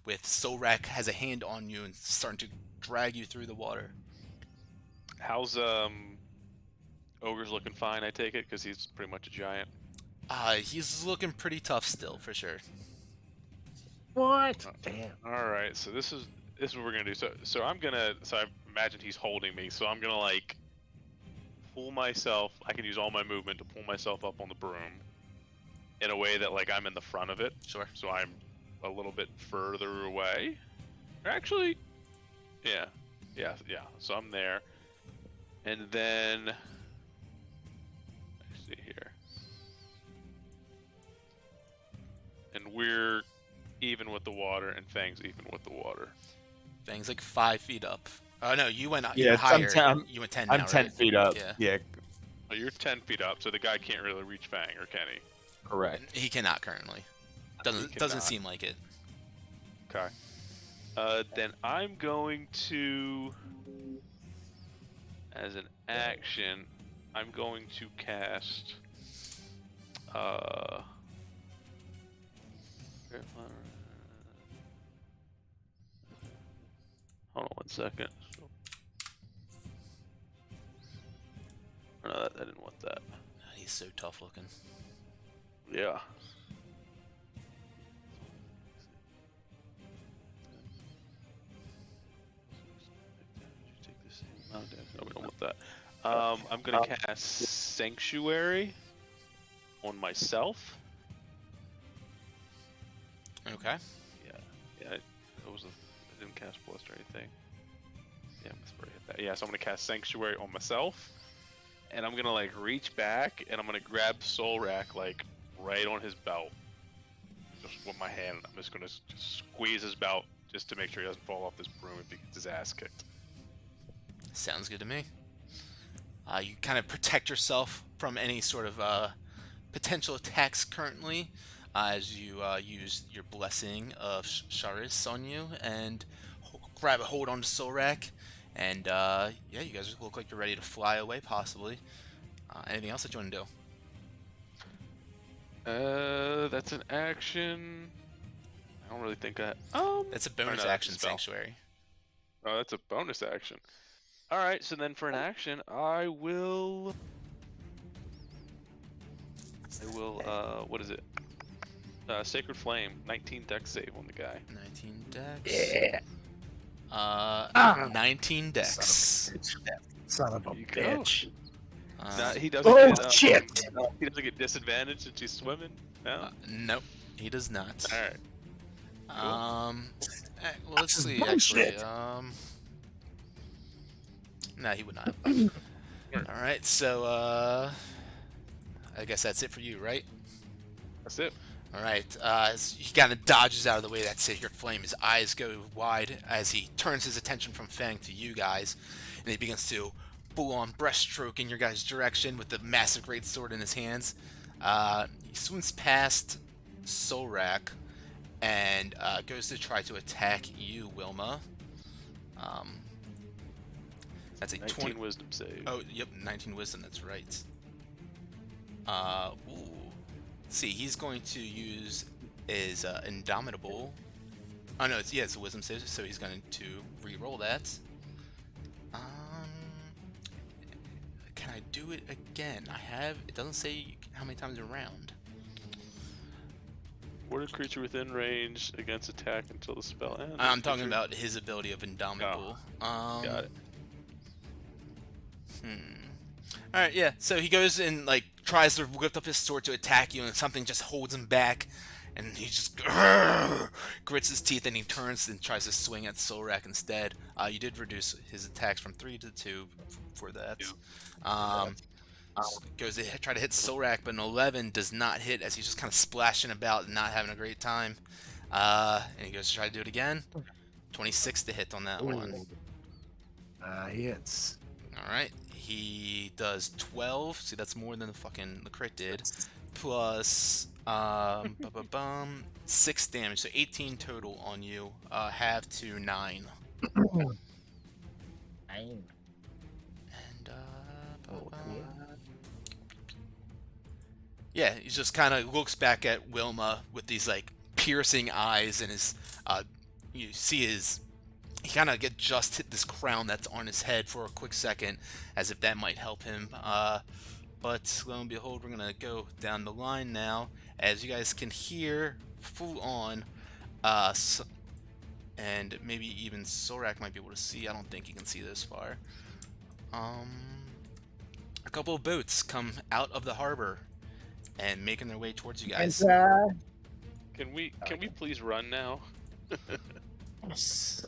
[SPEAKER 2] With Solrak has a hand on you and starting to drag you through the water.
[SPEAKER 4] How's Ogre's looking fine? I take it because he's pretty much a giant.
[SPEAKER 2] He's looking pretty tough still, for sure.
[SPEAKER 1] What? Damn.
[SPEAKER 4] All right, so this is what we're gonna do. So I imagine he's holding me, so I'm gonna like pull myself. I can use all my movement to pull myself up on the broom in a way that like I'm in the front of it.
[SPEAKER 2] Sure.
[SPEAKER 4] So I'm a little bit further away. Actually, yeah. So I'm there, and then let's see here, and we're even with the water, and Fang's even with the water.
[SPEAKER 2] Fang's like 5 feet up. Oh no, you went
[SPEAKER 3] Yeah,
[SPEAKER 2] higher.
[SPEAKER 3] I'm
[SPEAKER 2] You went 10
[SPEAKER 3] I'm
[SPEAKER 2] now,
[SPEAKER 3] 10
[SPEAKER 2] right?
[SPEAKER 3] feet up.
[SPEAKER 2] Yeah.
[SPEAKER 3] Yeah,
[SPEAKER 4] Oh, you're 10 feet up, so the guy can't really reach Fang, or can he?
[SPEAKER 3] correct.
[SPEAKER 2] He cannot currently. Doesn't
[SPEAKER 4] cannot.
[SPEAKER 2] seem like it.
[SPEAKER 4] Okay. Then I'm going to, as an action, I'm going to cast, hold on one second. that.
[SPEAKER 2] He's so tough looking.
[SPEAKER 4] Yeah. No, we don't want that. I'm gonna cast Sanctuary on myself.
[SPEAKER 2] Okay.
[SPEAKER 4] Yeah. I didn't cast Blessed or anything. Yeah, that's where I hit that. Yeah, so I'm gonna cast Sanctuary on myself, and I'm gonna like reach back, and I'm gonna grab Soul Rack like right on his belt, just with my hand. I'm just gonna squeeze his belt just to make sure he doesn't fall off this broom if he gets his ass kicked.
[SPEAKER 2] Sounds good to me. You kind of protect yourself from any sort of potential attacks currently, as you use your blessing of Sharis on you and grab a hold onto Solrak. And yeah, you guys look like you're ready to fly away, possibly. Anything else that you want to do?
[SPEAKER 4] That's an action. I don't really think I.
[SPEAKER 2] That's a
[SPEAKER 4] or
[SPEAKER 2] bonus
[SPEAKER 4] no, that's a
[SPEAKER 2] action,
[SPEAKER 4] spell.
[SPEAKER 2] Sanctuary.
[SPEAKER 4] Oh, that's a bonus action. All right, so then for an action, I will. What is it? Sacred Flame, 19 dex save on the guy.
[SPEAKER 2] 19 dex.
[SPEAKER 1] Yeah.
[SPEAKER 2] 19 dex.
[SPEAKER 1] Son of a
[SPEAKER 4] You go.
[SPEAKER 1] bitch.
[SPEAKER 4] He doesn't.
[SPEAKER 1] Oh
[SPEAKER 4] get,
[SPEAKER 1] shit!
[SPEAKER 4] He doesn't get disadvantage since he's swimming. No.
[SPEAKER 2] Nope, he does not.
[SPEAKER 4] All right.
[SPEAKER 2] Well, let's
[SPEAKER 1] This is
[SPEAKER 2] see. Actually,
[SPEAKER 1] bullshit.
[SPEAKER 2] no, he would not. All right, so I guess that's it for you, right?
[SPEAKER 4] That's it.
[SPEAKER 2] All right. He kind of dodges out of the way of that Sacred Flame. His eyes go wide as he turns his attention from Fang to you guys, and he begins to full-on breaststroke in your guys' direction with the massive great sword in his hands. He swims past Solrak and goes to try to attack you, Wilma. That's a
[SPEAKER 4] 19
[SPEAKER 2] 20.
[SPEAKER 4] wisdom save.
[SPEAKER 2] Oh, yep, 19 wisdom. That's right. Ooh. See, he's going to use his Indomitable. Oh no, it's a wisdom save, so he's going to re-roll that. Can I do it again? It doesn't say how many times around.
[SPEAKER 4] Ward a creature within range against attack until the spell ends.
[SPEAKER 2] I'm talking about his ability of Indomitable.
[SPEAKER 4] Got it.
[SPEAKER 2] Alright, yeah, so he goes and like tries to lift up his sword to attack you, and something just holds him back, and he just grits his teeth, and he turns and tries to swing at Solrak instead. You did reduce his attacks from 3 to 2 for that. Goes to try to hit Solrak, but an 11 does not hit, as he's just kind of splashing about and not having a great time. And he goes to try to do it again. 26 to hit on that one.
[SPEAKER 1] He hits.
[SPEAKER 2] Alright, he does 12. See, that's more than the crit did. Plus 6 damage, so 18 total on you. Half to 9. And yeah, he just kind of looks back at Wilma with these like piercing eyes, and his you see he kind of just hit this crown that's on his head for a quick second, as if that might help him. But lo and behold, we're gonna go down the line now, as you guys can hear full on, and maybe even Sorak might be able to see. I don't think he can see this far. A couple of boats come out of the harbor and making their way towards you guys.
[SPEAKER 1] And,
[SPEAKER 4] Can we please run now?
[SPEAKER 1] yes.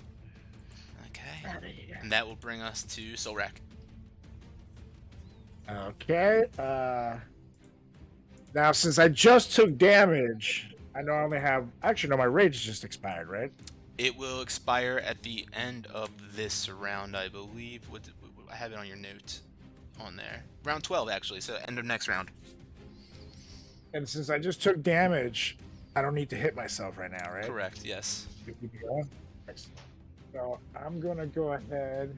[SPEAKER 2] Okay.
[SPEAKER 1] Outta here.
[SPEAKER 2] And that will bring us to Solrak.
[SPEAKER 1] Okay. Now, since I just took damage, I know I only have. Actually, no, my rage just expired, right?
[SPEAKER 2] It will expire at the end of this round, I believe. I have it on your note on there. Round 12, actually, so end of next round.
[SPEAKER 1] And since I just took damage, I don't need to hit myself right now, right?
[SPEAKER 2] Correct, yes.
[SPEAKER 1] You keep it going? Excellent. So I'm gonna go ahead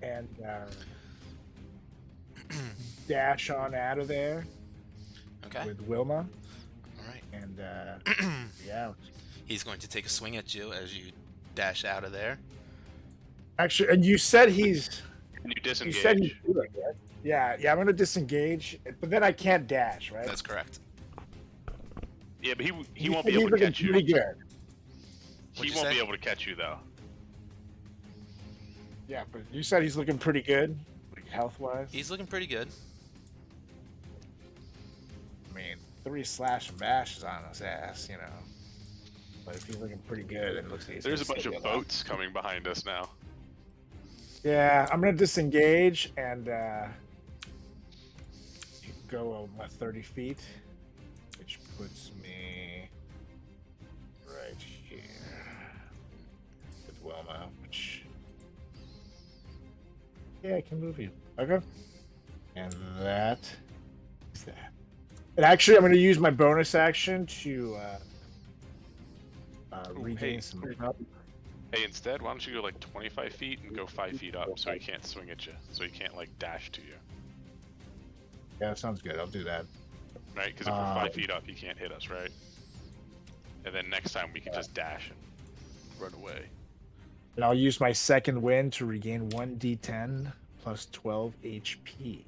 [SPEAKER 1] and dash on out of there
[SPEAKER 2] Okay.
[SPEAKER 1] with Wilma,
[SPEAKER 2] All right.
[SPEAKER 1] and yeah.
[SPEAKER 2] He's going to take a swing at you as you dash out of there.
[SPEAKER 1] Actually, and you said he's
[SPEAKER 4] Can you
[SPEAKER 1] You said you
[SPEAKER 4] disengage?
[SPEAKER 1] do it, right? Yeah, I'm gonna disengage, but then I can't dash, right?
[SPEAKER 2] That's correct.
[SPEAKER 4] Yeah, but he
[SPEAKER 1] You
[SPEAKER 4] won't
[SPEAKER 1] said
[SPEAKER 4] be able
[SPEAKER 1] he's
[SPEAKER 4] to
[SPEAKER 1] looking
[SPEAKER 4] catch you.
[SPEAKER 1] pretty good.
[SPEAKER 4] He
[SPEAKER 2] What'd you
[SPEAKER 4] won't
[SPEAKER 2] say?
[SPEAKER 4] be able to catch you though.
[SPEAKER 1] Yeah, but you said he's looking pretty good, like health-wise.
[SPEAKER 2] He's looking pretty good.
[SPEAKER 1] I mean, 3 slash and bash is on his ass, you know. But if he's looking pretty good, it looks like he's
[SPEAKER 4] There's a
[SPEAKER 1] gonna
[SPEAKER 4] bunch
[SPEAKER 1] stay
[SPEAKER 4] of
[SPEAKER 1] alive.
[SPEAKER 4] boats coming behind us now.
[SPEAKER 1] Yeah, I'm gonna disengage and go 30 feet, which puts me right here with Wilma. Which, yeah, I can move you. Okay, and that is that. And actually, I'm gonna use my bonus action to regain
[SPEAKER 4] hey.
[SPEAKER 1] some health.
[SPEAKER 4] Hey, instead, why don't you go like 25 feet and go 5 feet up so he can't swing at you, so he can't like dash to you,
[SPEAKER 1] Yeah, that sounds good. I'll do that.
[SPEAKER 4] right? Because if we're 5 feet up, he can't hit us, right? And then next time we can just dash and run away.
[SPEAKER 1] And I'll use my second wind to regain 1d10 plus 12 HP.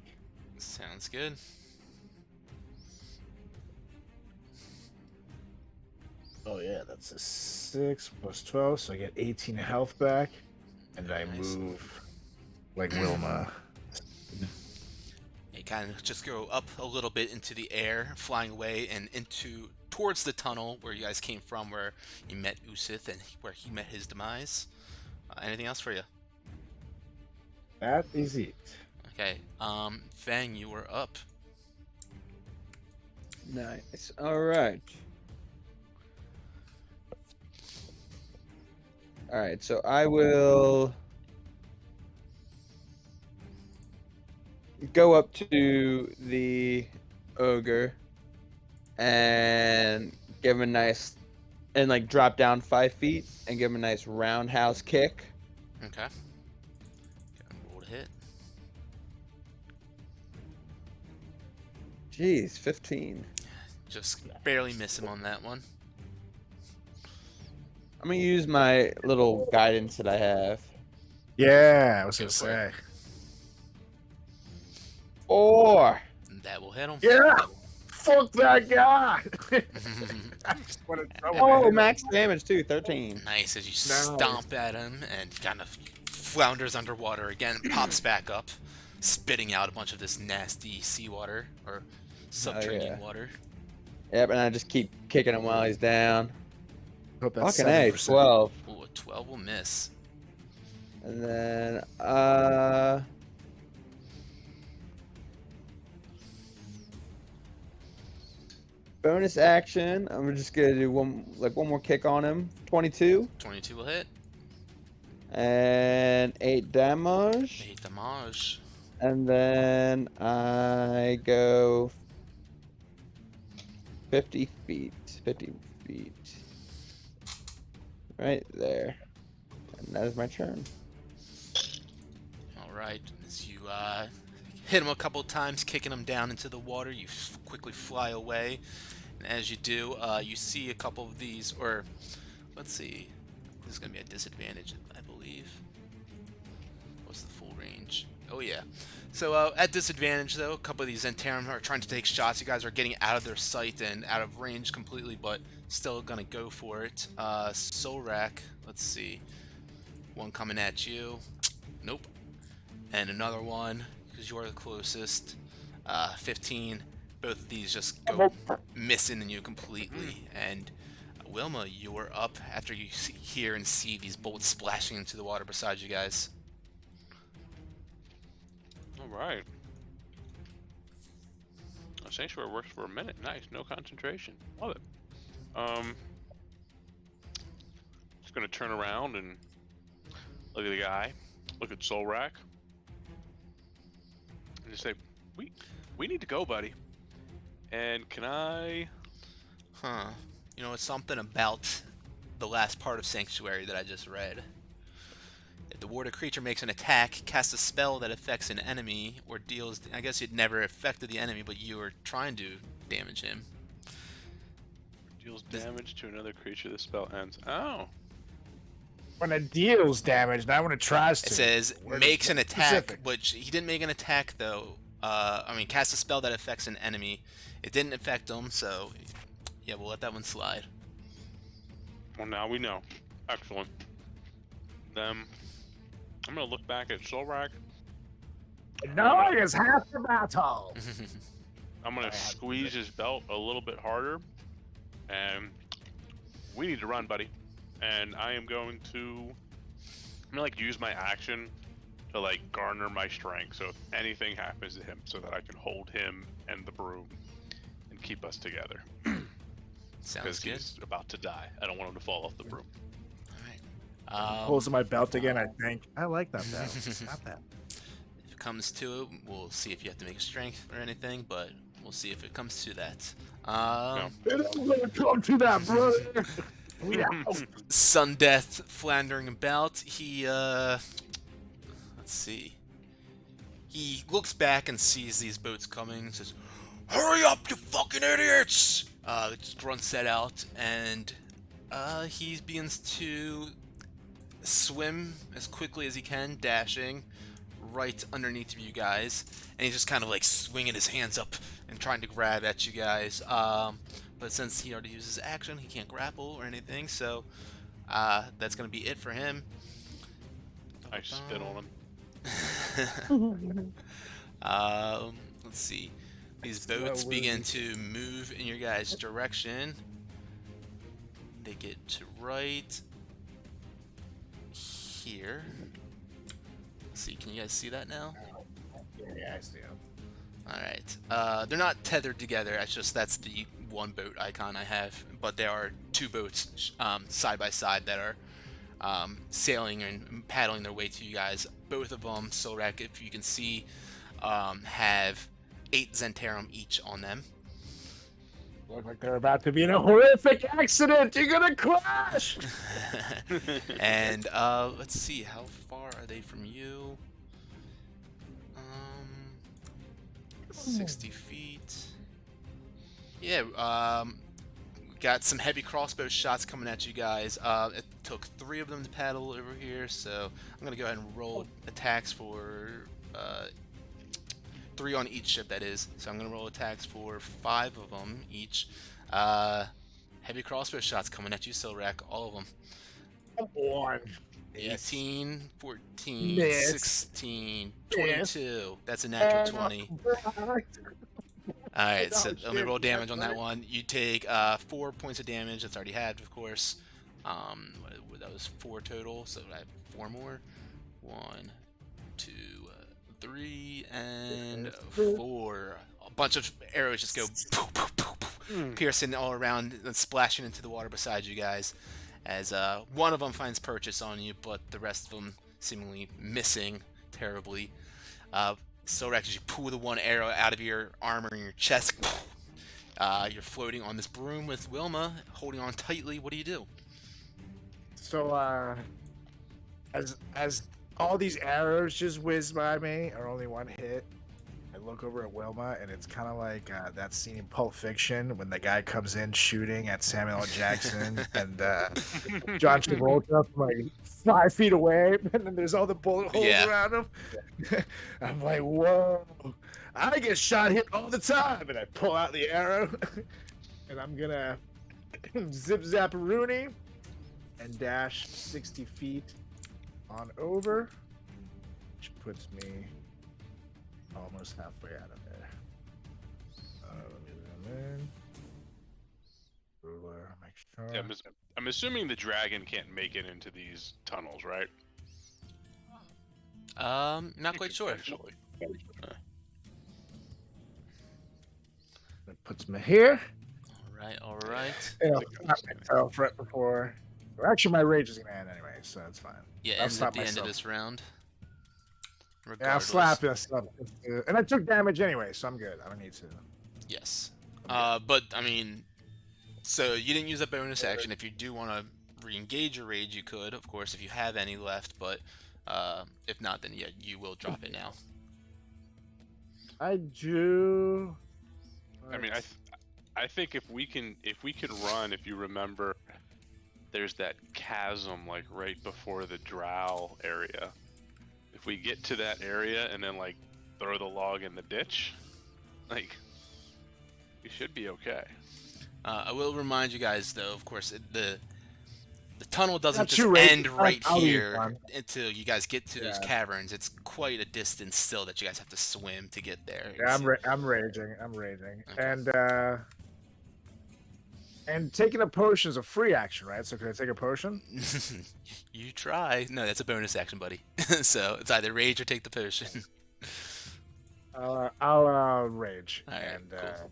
[SPEAKER 2] Sounds good.
[SPEAKER 1] Oh yeah, that's a 6 plus 12, so I get 18 health back, and I
[SPEAKER 2] Nice.
[SPEAKER 1] move like Wilma.
[SPEAKER 2] You kind of just go up a little bit into the air, flying away and towards the tunnel where you guys came from, where you met Usith and where he met his demise. Anything else for you?
[SPEAKER 1] That is it.
[SPEAKER 2] Okay. Fang, you were up.
[SPEAKER 3] Nice. All right. All right. So I will go up to the ogre and give him a nice, and like drop down 5 feet and give him a nice roundhouse kick.
[SPEAKER 2] Okay. Roll to hit.
[SPEAKER 3] Jeez, 15.
[SPEAKER 2] Just barely miss him on that one.
[SPEAKER 3] I'm gonna use my little guidance that I have.
[SPEAKER 1] Yeah, I was
[SPEAKER 2] Go
[SPEAKER 1] gonna
[SPEAKER 2] for
[SPEAKER 1] say.
[SPEAKER 2] it.
[SPEAKER 3] 4.
[SPEAKER 2] That will hit him.
[SPEAKER 1] Yeah, fuck that guy. I just want to throw
[SPEAKER 3] Oh,
[SPEAKER 1] him.
[SPEAKER 3] max damage too, 13.
[SPEAKER 2] Nice as you
[SPEAKER 1] Nice.
[SPEAKER 2] stomp at him and kind of flounders underwater again, pops back up, spitting out a bunch of this nasty seawater or subterranean
[SPEAKER 3] yeah.
[SPEAKER 2] water.
[SPEAKER 3] Yep, and I just keep kicking him while he's down.
[SPEAKER 1] Hope that's
[SPEAKER 3] Fucking A,
[SPEAKER 1] 7%.
[SPEAKER 3] 12.
[SPEAKER 2] Ooh, a 12 will miss.
[SPEAKER 3] And then, bonus action. I'm just gonna do one more kick on him. 22
[SPEAKER 2] 22 will hit.
[SPEAKER 3] and 8 damage.
[SPEAKER 2] 8 damage.
[SPEAKER 3] And then I go 50 feet. 50 feet. Right there. And that is my turn.
[SPEAKER 2] Alright, as you hit him a couple times, kicking him down into the water, you quickly fly away. And as you do, you see a couple of these, or let's see, this is going to be a disadvantage, I believe. What's the full range? Oh yeah. So at disadvantage though, a couple of these Zentarum are trying to take shots. You guys are getting out of their sight and out of range completely, but still gonna go for it. Solrak, let's see. One coming at you. Nope. And another one, because you're the closest. 15. Both of these just go missing you completely. And Wilma, you're up after you hear and see these bolts splashing into the water beside you guys.
[SPEAKER 4] Alright. Sanctuary works for a minute. Nice, no concentration. Love it. Just gonna turn around and look at the guy, look at Solrak, and just say, we need to go, buddy. And can I...
[SPEAKER 2] Huh. You know, it's something about the last part of Sanctuary that I just read. If the warded creature makes an attack, casts a spell that affects an enemy, or deals... I guess it never affected the enemy, but you were trying to damage him.
[SPEAKER 4] Deals damage to another creature, the spell ends. Oh.
[SPEAKER 1] When it deals damage, not when it tries to.
[SPEAKER 2] It says
[SPEAKER 1] Word
[SPEAKER 2] makes an attack,
[SPEAKER 1] specific.
[SPEAKER 2] which he didn't make an attack though. I mean, cast a spell that affects an enemy. It didn't affect him, so yeah, we'll let that one slide.
[SPEAKER 4] Well, now we know. Excellent. Then I'm gonna look back at Solrak.
[SPEAKER 1] No, it's half the battle.
[SPEAKER 4] I'm gonna squeeze his belt a little bit harder, and we need to run, buddy. And I am going to, like use my action to like garner my strength. So if anything happens to him, so that I can hold him and the broom and keep us together.
[SPEAKER 2] Sounds
[SPEAKER 4] Because
[SPEAKER 2] good.
[SPEAKER 4] he's about to die. I don't want him to fall off the broom.
[SPEAKER 2] All right.
[SPEAKER 1] Pulls my belt again, I think. I like that belt. Stop that.
[SPEAKER 2] If it comes to it, we'll see if you have to make a strength or anything, but we'll see if it comes to that.
[SPEAKER 1] It ain't gonna come to that, brother. We out.
[SPEAKER 2] Sun Death floundering about. He, let's see. He looks back and sees these boats coming and says, "Hurry up, you fucking idiots!" Just grunts that out, and he begins to swim as quickly as he can, dashing right underneath you guys, and he's just kind of like swinging his hands up and trying to grab at you guys. But since he already used his action, he can't grapple or anything, so that's gonna be it for him.
[SPEAKER 4] I spit on him.
[SPEAKER 2] Let's see. These boats begin to move in your guys' direction. They get to right here. Let's see, can you guys see that now?
[SPEAKER 1] Yeah, I see him.
[SPEAKER 2] Alright. They're not tethered together, that's the one boat icon I have, but there are two boats side by side that are sailing and paddling their way to you guys. Both of them, Solrak, if you can see, have 8 Zentarum each on them.
[SPEAKER 1] Look like they're about to be in a horrific accident. You're gonna crash.
[SPEAKER 2] And let's see, how far are they from you? 60 feet. Yeah, got some heavy crossbow shots coming at you guys. It took 3 of them to paddle over here, so I'm gonna go ahead and roll attacks for 3 on each ship, that is. So I'm gonna roll attacks for 5 of them each. Heavy crossbow shots coming at you, Silrak, all of them.
[SPEAKER 1] Come on.
[SPEAKER 2] 18, 14,
[SPEAKER 1] Miss.
[SPEAKER 2] 16, 22. That's a natural 20. Alright, so let me roll damage on that one. You take 4 points of damage. That's already had, of course. That was 4 total, so I have 4 more. 1, 2, 3, and 4. A bunch of arrows just go poof, poof, poof, poof, piercing all around and splashing into the water beside you guys. As one of them finds purchase on you, but the rest of them seemingly missing terribly. Solrak, as you pull the one arrow out of your armor and your chest, you're floating on this broom with Wilma, holding on tightly. What do you do?
[SPEAKER 1] So, as all these arrows just whiz by me, or only one hit, I look over at Wilma, and it's kind of like that scene in Pulp Fiction when the guy comes in shooting at Samuel L. Jackson, and John Travolta from like 5 feet away, and then there's all the bullet holes around him. I'm like, whoa! I get shot hit all the time, and I pull out the arrow, and I'm gonna zip zap Rooney and dash 60 feet on over, which puts me almost halfway out of there. Let me zoom in. Ruler, make sure.
[SPEAKER 4] Yeah, I'm assuming the dragon can't make it into these tunnels, right?
[SPEAKER 2] Not quite sure.
[SPEAKER 4] Potentially.
[SPEAKER 1] That puts me here.
[SPEAKER 2] All right.
[SPEAKER 1] And I'll stop myself right before. Well, actually, my rage is gonna end anyway, so that's fine.
[SPEAKER 2] Yeah,
[SPEAKER 1] I'll
[SPEAKER 2] ends at
[SPEAKER 1] stop
[SPEAKER 2] the end of
[SPEAKER 1] myself.
[SPEAKER 2] this round.
[SPEAKER 1] Yeah, I'll
[SPEAKER 2] Regardless.
[SPEAKER 1] slap this up. And I took damage anyway, so I'm good. I don't need to.
[SPEAKER 2] Yes. But, I mean, so you didn't use a bonus action. If you do want to re-engage your rage, you could, of course, if you have any left. But if not, then yeah, you will drop it now.
[SPEAKER 1] I do.
[SPEAKER 4] I mean, I think if we can run, if you remember, there's that chasm like right before the drow area. If we get to that area and then like throw the log in the ditch, like we should be okay.
[SPEAKER 2] I will remind you guys, though, of course, the tunnel doesn't
[SPEAKER 1] Not
[SPEAKER 2] just
[SPEAKER 1] too late.
[SPEAKER 2] end right
[SPEAKER 1] I'll leave,
[SPEAKER 2] here
[SPEAKER 1] man.
[SPEAKER 2] until you guys get to those
[SPEAKER 1] Yeah.
[SPEAKER 2] caverns. It's quite a distance still that you guys have to swim to get there.
[SPEAKER 1] Yeah, I'm raging. I'm raging.
[SPEAKER 2] Okay.
[SPEAKER 1] And taking a potion is a free action, right? So can I take a potion?
[SPEAKER 2] You try. No, that's a bonus action, buddy. So it's either rage or take the potion.
[SPEAKER 1] I'll rage.
[SPEAKER 2] All right,
[SPEAKER 1] And
[SPEAKER 2] cool.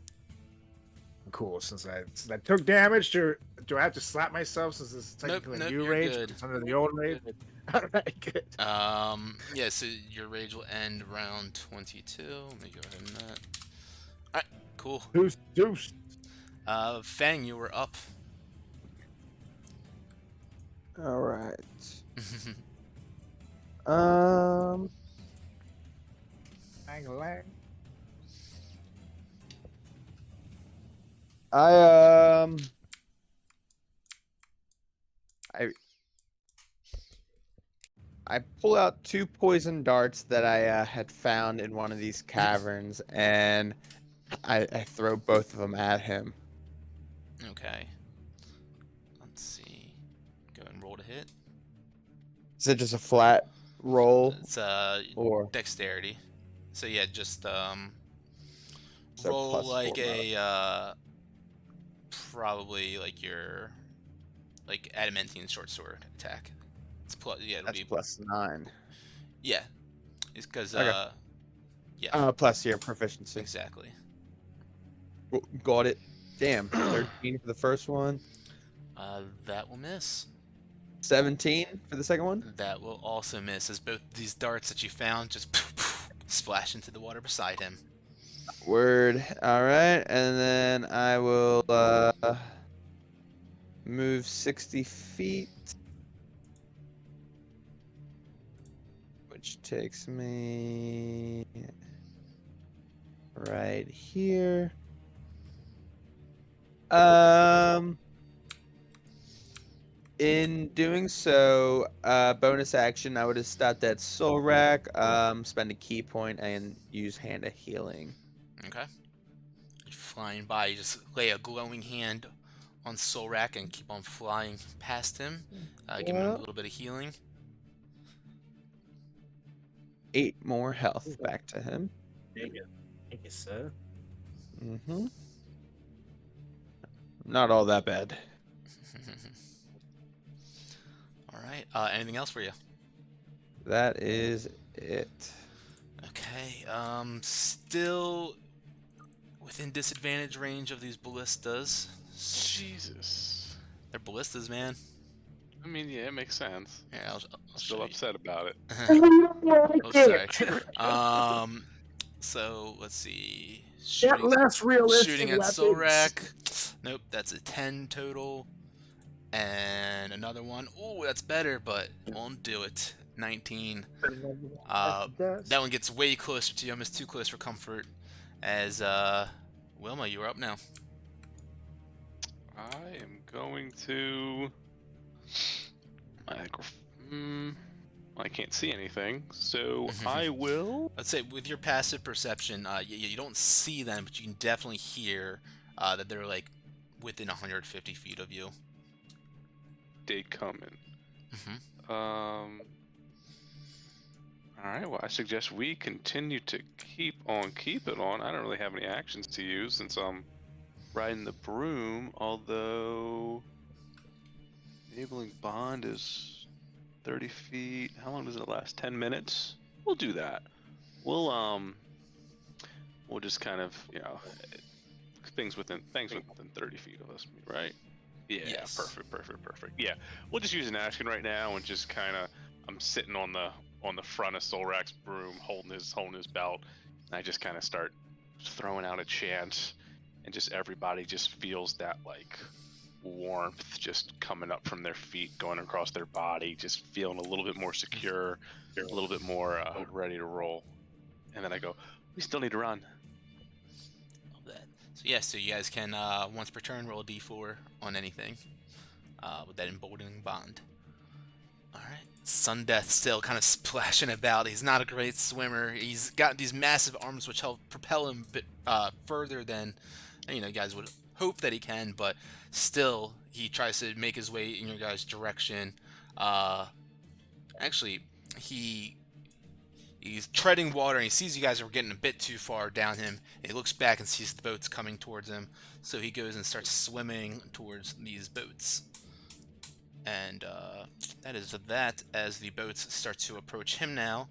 [SPEAKER 1] cool. Since I took damage, do I have to slap myself since this is
[SPEAKER 2] Nope,
[SPEAKER 1] technically
[SPEAKER 2] nope,
[SPEAKER 1] a new
[SPEAKER 2] you're
[SPEAKER 1] rage?
[SPEAKER 2] good.
[SPEAKER 1] It's under the old rage. All right, good.
[SPEAKER 2] Yeah, so your rage will end round 22. Let me go ahead and that. Alright, cool.
[SPEAKER 1] Deuce.
[SPEAKER 2] Fang, you were up.
[SPEAKER 3] All right.
[SPEAKER 1] Lang.
[SPEAKER 3] I pull out 2 poison darts that I had found in one of these caverns, and I throw both of them at him.
[SPEAKER 2] Okay. Let's see. Go and roll to hit.
[SPEAKER 3] Is it just a flat roll,
[SPEAKER 2] It's
[SPEAKER 3] or
[SPEAKER 2] dexterity. So yeah, just
[SPEAKER 3] So
[SPEAKER 2] roll
[SPEAKER 3] plus
[SPEAKER 2] like
[SPEAKER 3] 4
[SPEAKER 2] a probably like your like adamantine short sword attack. It's plus yeah, it'll
[SPEAKER 3] that's
[SPEAKER 2] be
[SPEAKER 3] plus 9.
[SPEAKER 2] yeah. It's because
[SPEAKER 3] Okay.
[SPEAKER 2] yeah,
[SPEAKER 3] Plus your proficiency.
[SPEAKER 2] exactly.
[SPEAKER 3] Got it. Damn. 13 for the first one.
[SPEAKER 2] That will miss.
[SPEAKER 3] 17 for the second one.
[SPEAKER 2] That will also miss, as both these darts that you found just splash into the water beside him.
[SPEAKER 3] Word. All right, and then I will move 60 feet, which takes me right here. In doing so, bonus action, I would have stopped at Soul Rack, spend a key point, and use Hand of Healing.
[SPEAKER 2] Okay. You're flying by, you just lay a glowing hand on Solrak and keep on flying past him, giving him a little bit of healing.
[SPEAKER 3] 8 more health back to him.
[SPEAKER 1] Thank you, sir.
[SPEAKER 3] Mm-hmm. Not all that bad.
[SPEAKER 2] All right. Anything else for you?
[SPEAKER 3] That is it.
[SPEAKER 2] Okay. Still within disadvantage range of these ballistas.
[SPEAKER 4] Jesus.
[SPEAKER 2] They're ballistas, man.
[SPEAKER 4] I mean, yeah, it makes sense.
[SPEAKER 2] Yeah, I'll
[SPEAKER 4] Still
[SPEAKER 2] show
[SPEAKER 4] upset about it.
[SPEAKER 2] you. Oh, sorry. So let's see.
[SPEAKER 1] Get less realistic
[SPEAKER 2] Shooting at
[SPEAKER 1] weapons.
[SPEAKER 2] Solrak. Nope, that's a 10 total. And another one. Oh, that's better, but won't do it. 19. That one gets way closer to you. Almost too close for comfort. As Wilma, you're up now.
[SPEAKER 4] I am going to. I can't see anything, so I will.
[SPEAKER 2] Let's say with your passive perception, you don't see them, but you can definitely hear that they're like within 150 feet of you.
[SPEAKER 4] They coming.
[SPEAKER 2] Mm-hmm.
[SPEAKER 4] All right. Well, I suggest we continue to keep it on. I don't really have any actions to use since I'm riding the broom. Although enabling bond is 30 feet. How long does it last? 10 minutes. We'll do that. We'll just kind of things within 30 feet of us, right? Yeah.
[SPEAKER 2] Yes.
[SPEAKER 4] Perfect. Yeah. We'll just use an action right now and just kind of I'm sitting on the front of Solrak's broom, holding his belt, and I just kind of start throwing out a chant, and just everybody just feels that like warmth just coming up from their feet, going across their body, just feeling a little bit more secure, a little bit more ready to roll. And then I go, we still need to run.
[SPEAKER 2] Love that. So yeah, so you guys can once per turn roll a d4 on anything. with that emboldening bond. All right. Sundeath still kind of splashing about. He's not a great swimmer. He's got these massive arms which help propel him a bit further than you guys would hope that he can, but still he tries to make his way in your guys' direction. Actually, he's treading water and he sees you guys are getting a bit too far down him. He looks back and sees the boats coming towards him, so he goes and starts swimming towards these boats. And that is that as the boats start to approach him now.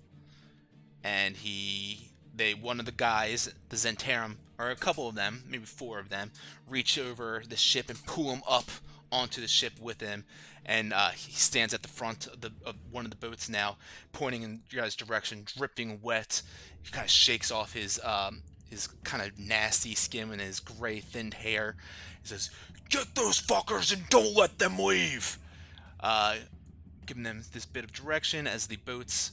[SPEAKER 2] And one of the guys, the Zentarum, or a couple of them, maybe 4 of them, reach over the ship and pull him up onto the ship with him. And he stands at the front of one of the boats now, pointing in your guys' direction, dripping wet. He kind of shakes off his kind of nasty skin and his gray, thinned hair. He says, "Get those fuckers and don't let them leave!" Giving them this bit of direction as the boats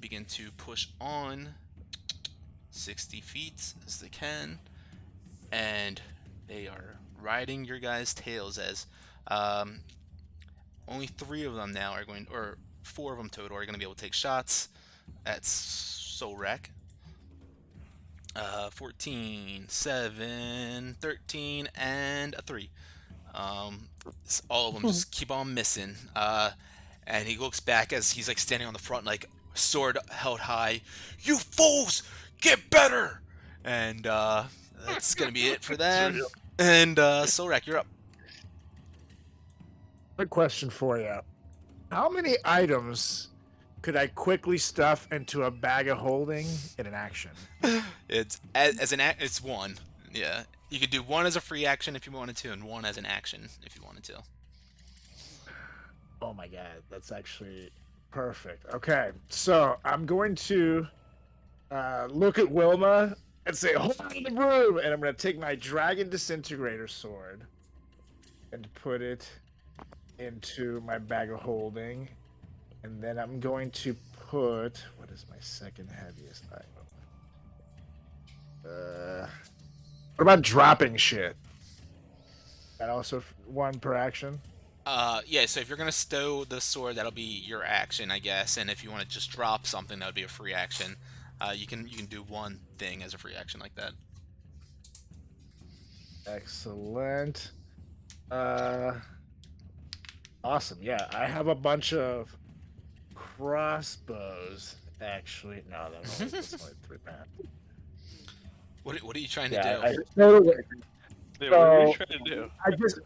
[SPEAKER 2] begin to push on 60 feet as they can, and they are riding your guys' tails as only 3 of them now are going, or 4 of them total are going to be able to take shots at Solrak. 14, 7, 13, and a 3. All of them just keep on missing. And he looks back as he's like standing on the front, like sword held high. "You fools, get better!" And that's gonna be it for them. And Solrak, you're up.
[SPEAKER 1] Quick question for you: how many items could I quickly stuff into a bag of holding in an action?
[SPEAKER 2] It's it's 1. Yeah, you could do 1 as a free action if you wanted to, and 1 as an action if you wanted to.
[SPEAKER 1] Oh my god, that's actually perfect. Okay, so I'm going to look at Wilma and say, "Hold on to the broom," and I'm going to take my Dragon Disintegrator sword and put it into my bag of holding, and then I'm going to put, what is my second heaviest item? What about dropping shit? That also 1 per action?
[SPEAKER 2] Yeah, so if you're gonna stow the sword, that'll be your action, I guess. And if you want to just drop something, that would be a free action. You can do 1 thing as a free action like that.
[SPEAKER 1] Excellent. Awesome. Yeah, I have a bunch of crossbows. Actually, no, that's only 3 pounds.
[SPEAKER 2] What are you trying to
[SPEAKER 1] Yeah,
[SPEAKER 2] do?
[SPEAKER 1] I totally.
[SPEAKER 4] Yeah, what are you
[SPEAKER 1] So,
[SPEAKER 4] trying to do?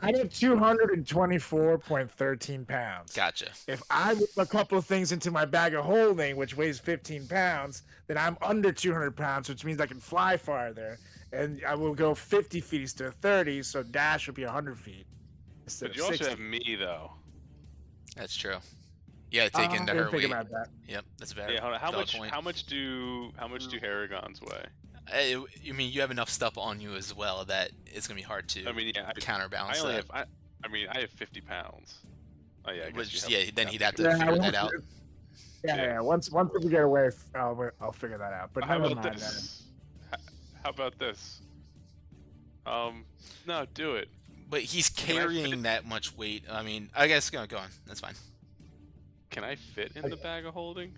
[SPEAKER 1] I have 224.13 pounds.
[SPEAKER 2] Gotcha.
[SPEAKER 1] If I move a couple of things into my bag of holding, which weighs 15 pounds, then I'm under 200 pounds, which means I can fly farther. And I will go 50 feet instead of 30, so dash would be 100 feet instead
[SPEAKER 4] But
[SPEAKER 1] of
[SPEAKER 4] you also
[SPEAKER 1] 60.
[SPEAKER 4] have me though.
[SPEAKER 2] That's true. You gotta take into
[SPEAKER 1] I
[SPEAKER 2] her
[SPEAKER 1] didn't think
[SPEAKER 2] weight.
[SPEAKER 1] about that.
[SPEAKER 2] Yep, that's very
[SPEAKER 4] Yeah, hold on. How
[SPEAKER 2] valid
[SPEAKER 4] much?
[SPEAKER 2] point.
[SPEAKER 4] How much do Haragons weigh?
[SPEAKER 2] You mean you have enough stuff on you as well that it's gonna be hard to
[SPEAKER 4] I mean, yeah,
[SPEAKER 2] counterbalance
[SPEAKER 4] I only
[SPEAKER 2] that.
[SPEAKER 4] have. I mean, I have 50 pounds. Oh yeah, I guess
[SPEAKER 2] Which,
[SPEAKER 4] you have,
[SPEAKER 2] yeah, then he'd have to
[SPEAKER 1] Yeah,
[SPEAKER 2] figure that
[SPEAKER 1] once-
[SPEAKER 2] out.
[SPEAKER 1] Yeah. Once we get away, I'll figure that out. But
[SPEAKER 4] How
[SPEAKER 1] never
[SPEAKER 4] about
[SPEAKER 1] mind.
[SPEAKER 4] this? How about this? No, do it.
[SPEAKER 2] But he's
[SPEAKER 4] Can I
[SPEAKER 2] carrying
[SPEAKER 4] fit-
[SPEAKER 2] that much weight. I mean, I guess go on. That's fine.
[SPEAKER 4] Can I fit in the bag of holding?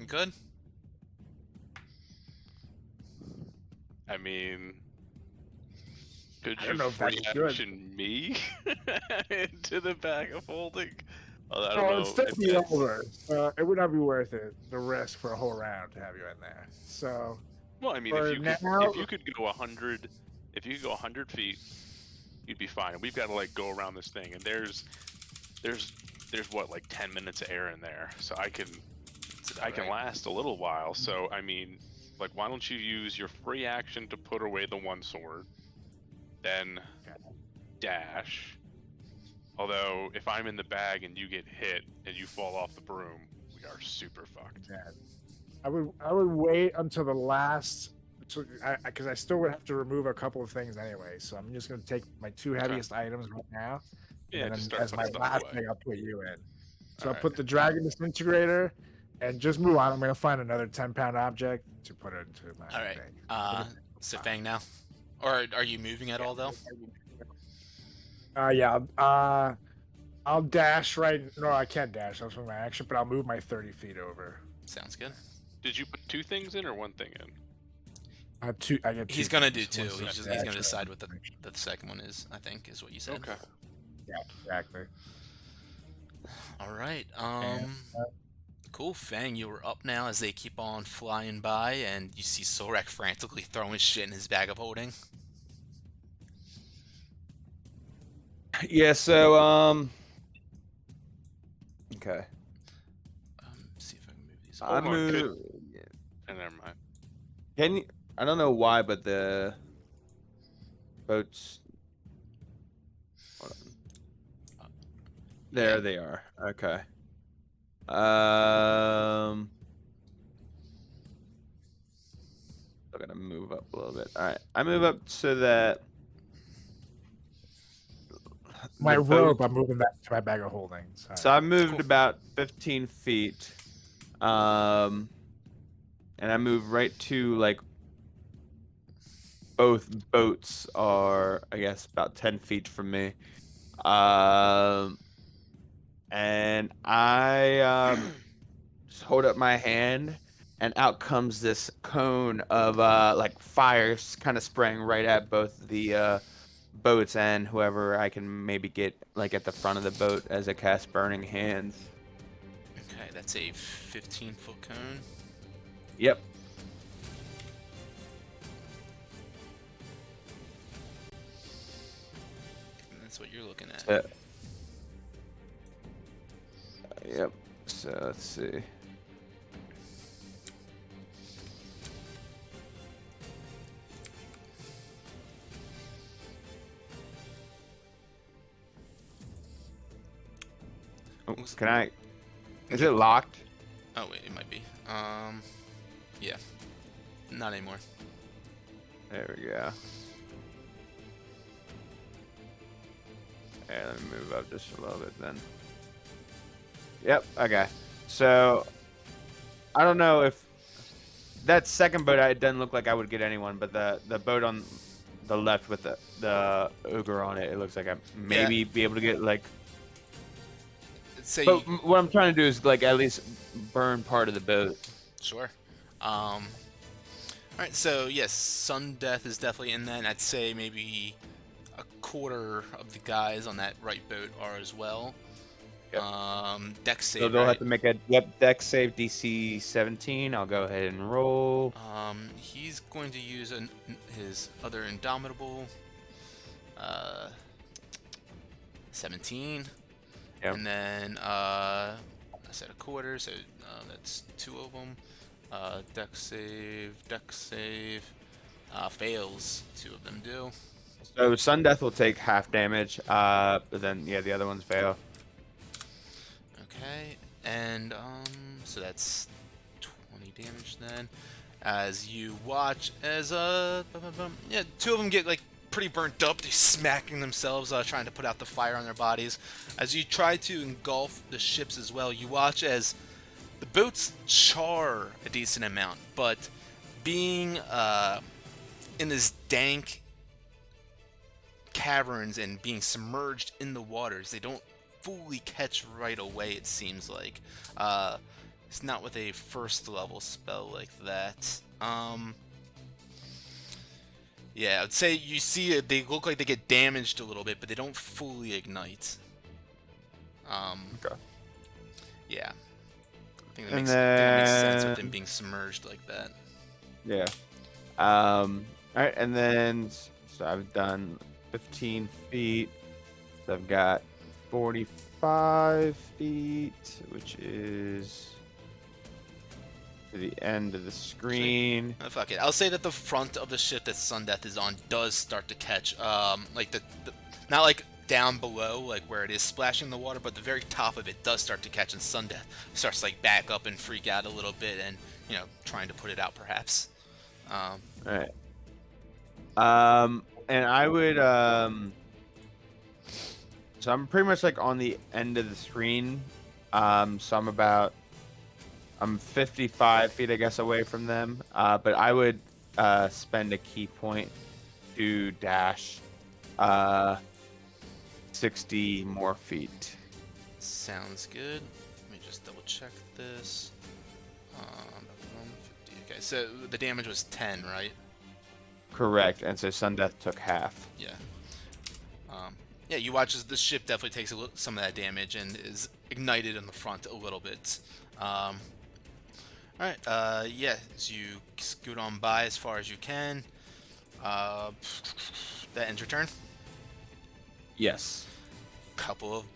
[SPEAKER 2] Good.
[SPEAKER 4] I mean, could
[SPEAKER 1] I
[SPEAKER 4] you
[SPEAKER 1] don't know if
[SPEAKER 4] free
[SPEAKER 1] that's good.
[SPEAKER 4] action me into the bag of holding? Oh, I don't
[SPEAKER 1] Oh,
[SPEAKER 4] know.
[SPEAKER 1] it's
[SPEAKER 4] if
[SPEAKER 1] 50
[SPEAKER 4] that's-
[SPEAKER 1] over. It would not be worth it, the risk for a whole round to have you in there. So,
[SPEAKER 4] Well, I mean,
[SPEAKER 1] For
[SPEAKER 4] if you
[SPEAKER 1] now-
[SPEAKER 4] could go 100, if you could go 100 feet, you'd be fine. We've got to like go around this thing, and there's what, like 10 minutes of air in there, so I can
[SPEAKER 2] Right.
[SPEAKER 4] last a little while. So I mean, like, why don't you use your free action to put away the 1 sword, then dash. Although if I'm in the bag and you get hit and you fall off the broom, we are super fucked.
[SPEAKER 1] yeah. I would wait until the last, because I still would have to remove a couple of things anyway. So I'm just going to take my 2 heaviest items right now.
[SPEAKER 4] Yeah,
[SPEAKER 1] And
[SPEAKER 4] just
[SPEAKER 1] then
[SPEAKER 4] start
[SPEAKER 1] as my
[SPEAKER 4] putting stuff
[SPEAKER 1] last
[SPEAKER 4] away.
[SPEAKER 1] thing, I'll put you in. So I'll
[SPEAKER 4] Alright.
[SPEAKER 1] put the Dragon Disintegrator and just move on. I'm going to find another 10-pound object to put it into my
[SPEAKER 2] All right.
[SPEAKER 1] thing.
[SPEAKER 2] So Fang now, or are you moving at all though?
[SPEAKER 1] Yeah. I'll dash right. No, I can't dash. That's my action, but I'll move my 30 feet over.
[SPEAKER 2] Sounds good.
[SPEAKER 4] Did you put 2 things in or 1 thing in?
[SPEAKER 1] Two. I get two.
[SPEAKER 2] He's gonna do
[SPEAKER 1] things.
[SPEAKER 2] 2.
[SPEAKER 1] One's an
[SPEAKER 2] He's gonna
[SPEAKER 1] action,
[SPEAKER 2] decide what
[SPEAKER 1] one's an action.
[SPEAKER 2] the second one is. I think is what you said.
[SPEAKER 4] Okay.
[SPEAKER 3] Yeah, exactly.
[SPEAKER 2] All right.
[SPEAKER 1] And,
[SPEAKER 2] Cool. Fang, you are up now as they keep on flying by, and you see Sorek frantically throwing shit in his bag of holding.
[SPEAKER 3] Yeah. So Okay.
[SPEAKER 2] See if I can move these.
[SPEAKER 3] I
[SPEAKER 4] Hold on,
[SPEAKER 3] move.
[SPEAKER 4] never mind.
[SPEAKER 3] Can you? I don't know why, but the boats. Hold on. There they are. Okay. I'm gonna move up a little bit. All right, I move up so that
[SPEAKER 1] my
[SPEAKER 3] the
[SPEAKER 1] rope,
[SPEAKER 3] boat.
[SPEAKER 1] I'm moving that to my bag of holding. Sorry.
[SPEAKER 3] So I moved
[SPEAKER 2] Cool.
[SPEAKER 3] about 15 feet. And I move right to like both boats are, I guess, about 10 feet from me. And I just hold up my hand, and out comes this cone of like fire kind of spraying right at both the boats and whoever I can maybe get like at the front of the boat as I cast Burning Hands.
[SPEAKER 2] Okay, that's a 15-foot cone.
[SPEAKER 3] Yep.
[SPEAKER 2] And that's what you're looking at.
[SPEAKER 3] Yep. So let's see. Oh, can I? Is it locked?
[SPEAKER 2] Oh wait, it might be. Yeah. Not anymore.
[SPEAKER 3] There we go. Okay, let me move up just a little bit then. Yep, okay. So, I don't know if... That second boat, it doesn't look like I would get anyone, but the boat on the left with the ogre on it, it looks like I maybe be able to get, like...
[SPEAKER 2] Say
[SPEAKER 3] But what I'm trying to do is, like, at least burn part of the boat.
[SPEAKER 2] Sure. Alright, so yes, Sun Death is definitely in that. And I'd say maybe a quarter of the guys on that right boat are as well.
[SPEAKER 3] Yep.
[SPEAKER 2] Dex save,
[SPEAKER 3] So they'll
[SPEAKER 2] right?
[SPEAKER 3] have to make a dex save DC 17. I'll go ahead and roll.
[SPEAKER 2] He's going to use his other Indomitable. 17.
[SPEAKER 3] Yep.
[SPEAKER 2] And then I said a quarter, so that's 2 of them. Dex save. Fails. 2 of them do.
[SPEAKER 3] So Sun Death will take half damage, but then yeah, the other ones fail.
[SPEAKER 2] Okay, and so that's 20 damage then. As you watch as 2 of them get like pretty burnt up. They're smacking themselves, trying to put out the fire on their bodies. As you try to engulf the ships as well, you watch as the boats char a decent amount, but being in this dank caverns and being submerged in the waters, they don't fully catch right away, it seems like. It's not with a first level spell like that. Yeah, I'd say you see it, they look like they get damaged a little bit, but they don't fully ignite.
[SPEAKER 3] Okay.
[SPEAKER 2] Yeah. I think that
[SPEAKER 3] And
[SPEAKER 2] makes, I think that makes sense with
[SPEAKER 3] then-
[SPEAKER 2] them being submerged like that.
[SPEAKER 3] Yeah. All right, and then so I've done 15 feet. So I've got 45 feet, which is to the end of the screen.
[SPEAKER 2] Oh, fuck it. I'll say that the front of the ship that Sun Death is on does start to catch, like the not like down below, like where it is splashing the water, but the very top of it does start to catch, and Sun Death starts to, like, back up and freak out a little bit, and trying to put it out perhaps.
[SPEAKER 3] All right. And I would so I'm pretty much like on the end of the screen. So I'm 55 feet, I guess, away from them. But I would spend a key point to dash 60 more feet.
[SPEAKER 2] Sounds good. Let me just double check this. 150. Okay, so the damage was 10, right?
[SPEAKER 3] Correct. And so Sundeath took half.
[SPEAKER 2] Yeah. Yeah, you watch as the ship definitely takes some of that damage and is ignited in the front a little bit. Alright, yeah, as you scoot on by as far as you can. That ends your turn.
[SPEAKER 3] Yes.
[SPEAKER 2] Couple of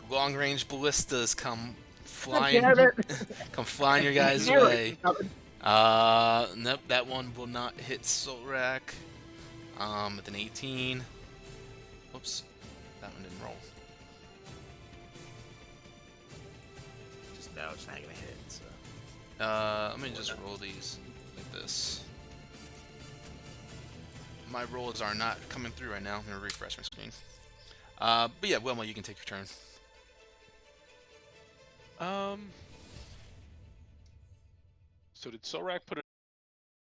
[SPEAKER 2] long-range ballistas come flying,
[SPEAKER 1] Damn it.
[SPEAKER 2] come flying your guys'
[SPEAKER 1] Damn it.
[SPEAKER 2] way. Nope, that one will not hit Solrak. With an 18. Whoops, that one didn't roll.
[SPEAKER 1] Just know it's not gonna hit. So.
[SPEAKER 2] Let me just roll these like this. My rolls are not coming through right now. I'm gonna refresh my screen. But yeah, Wilma, you can take your turn.
[SPEAKER 4] So did Solrak put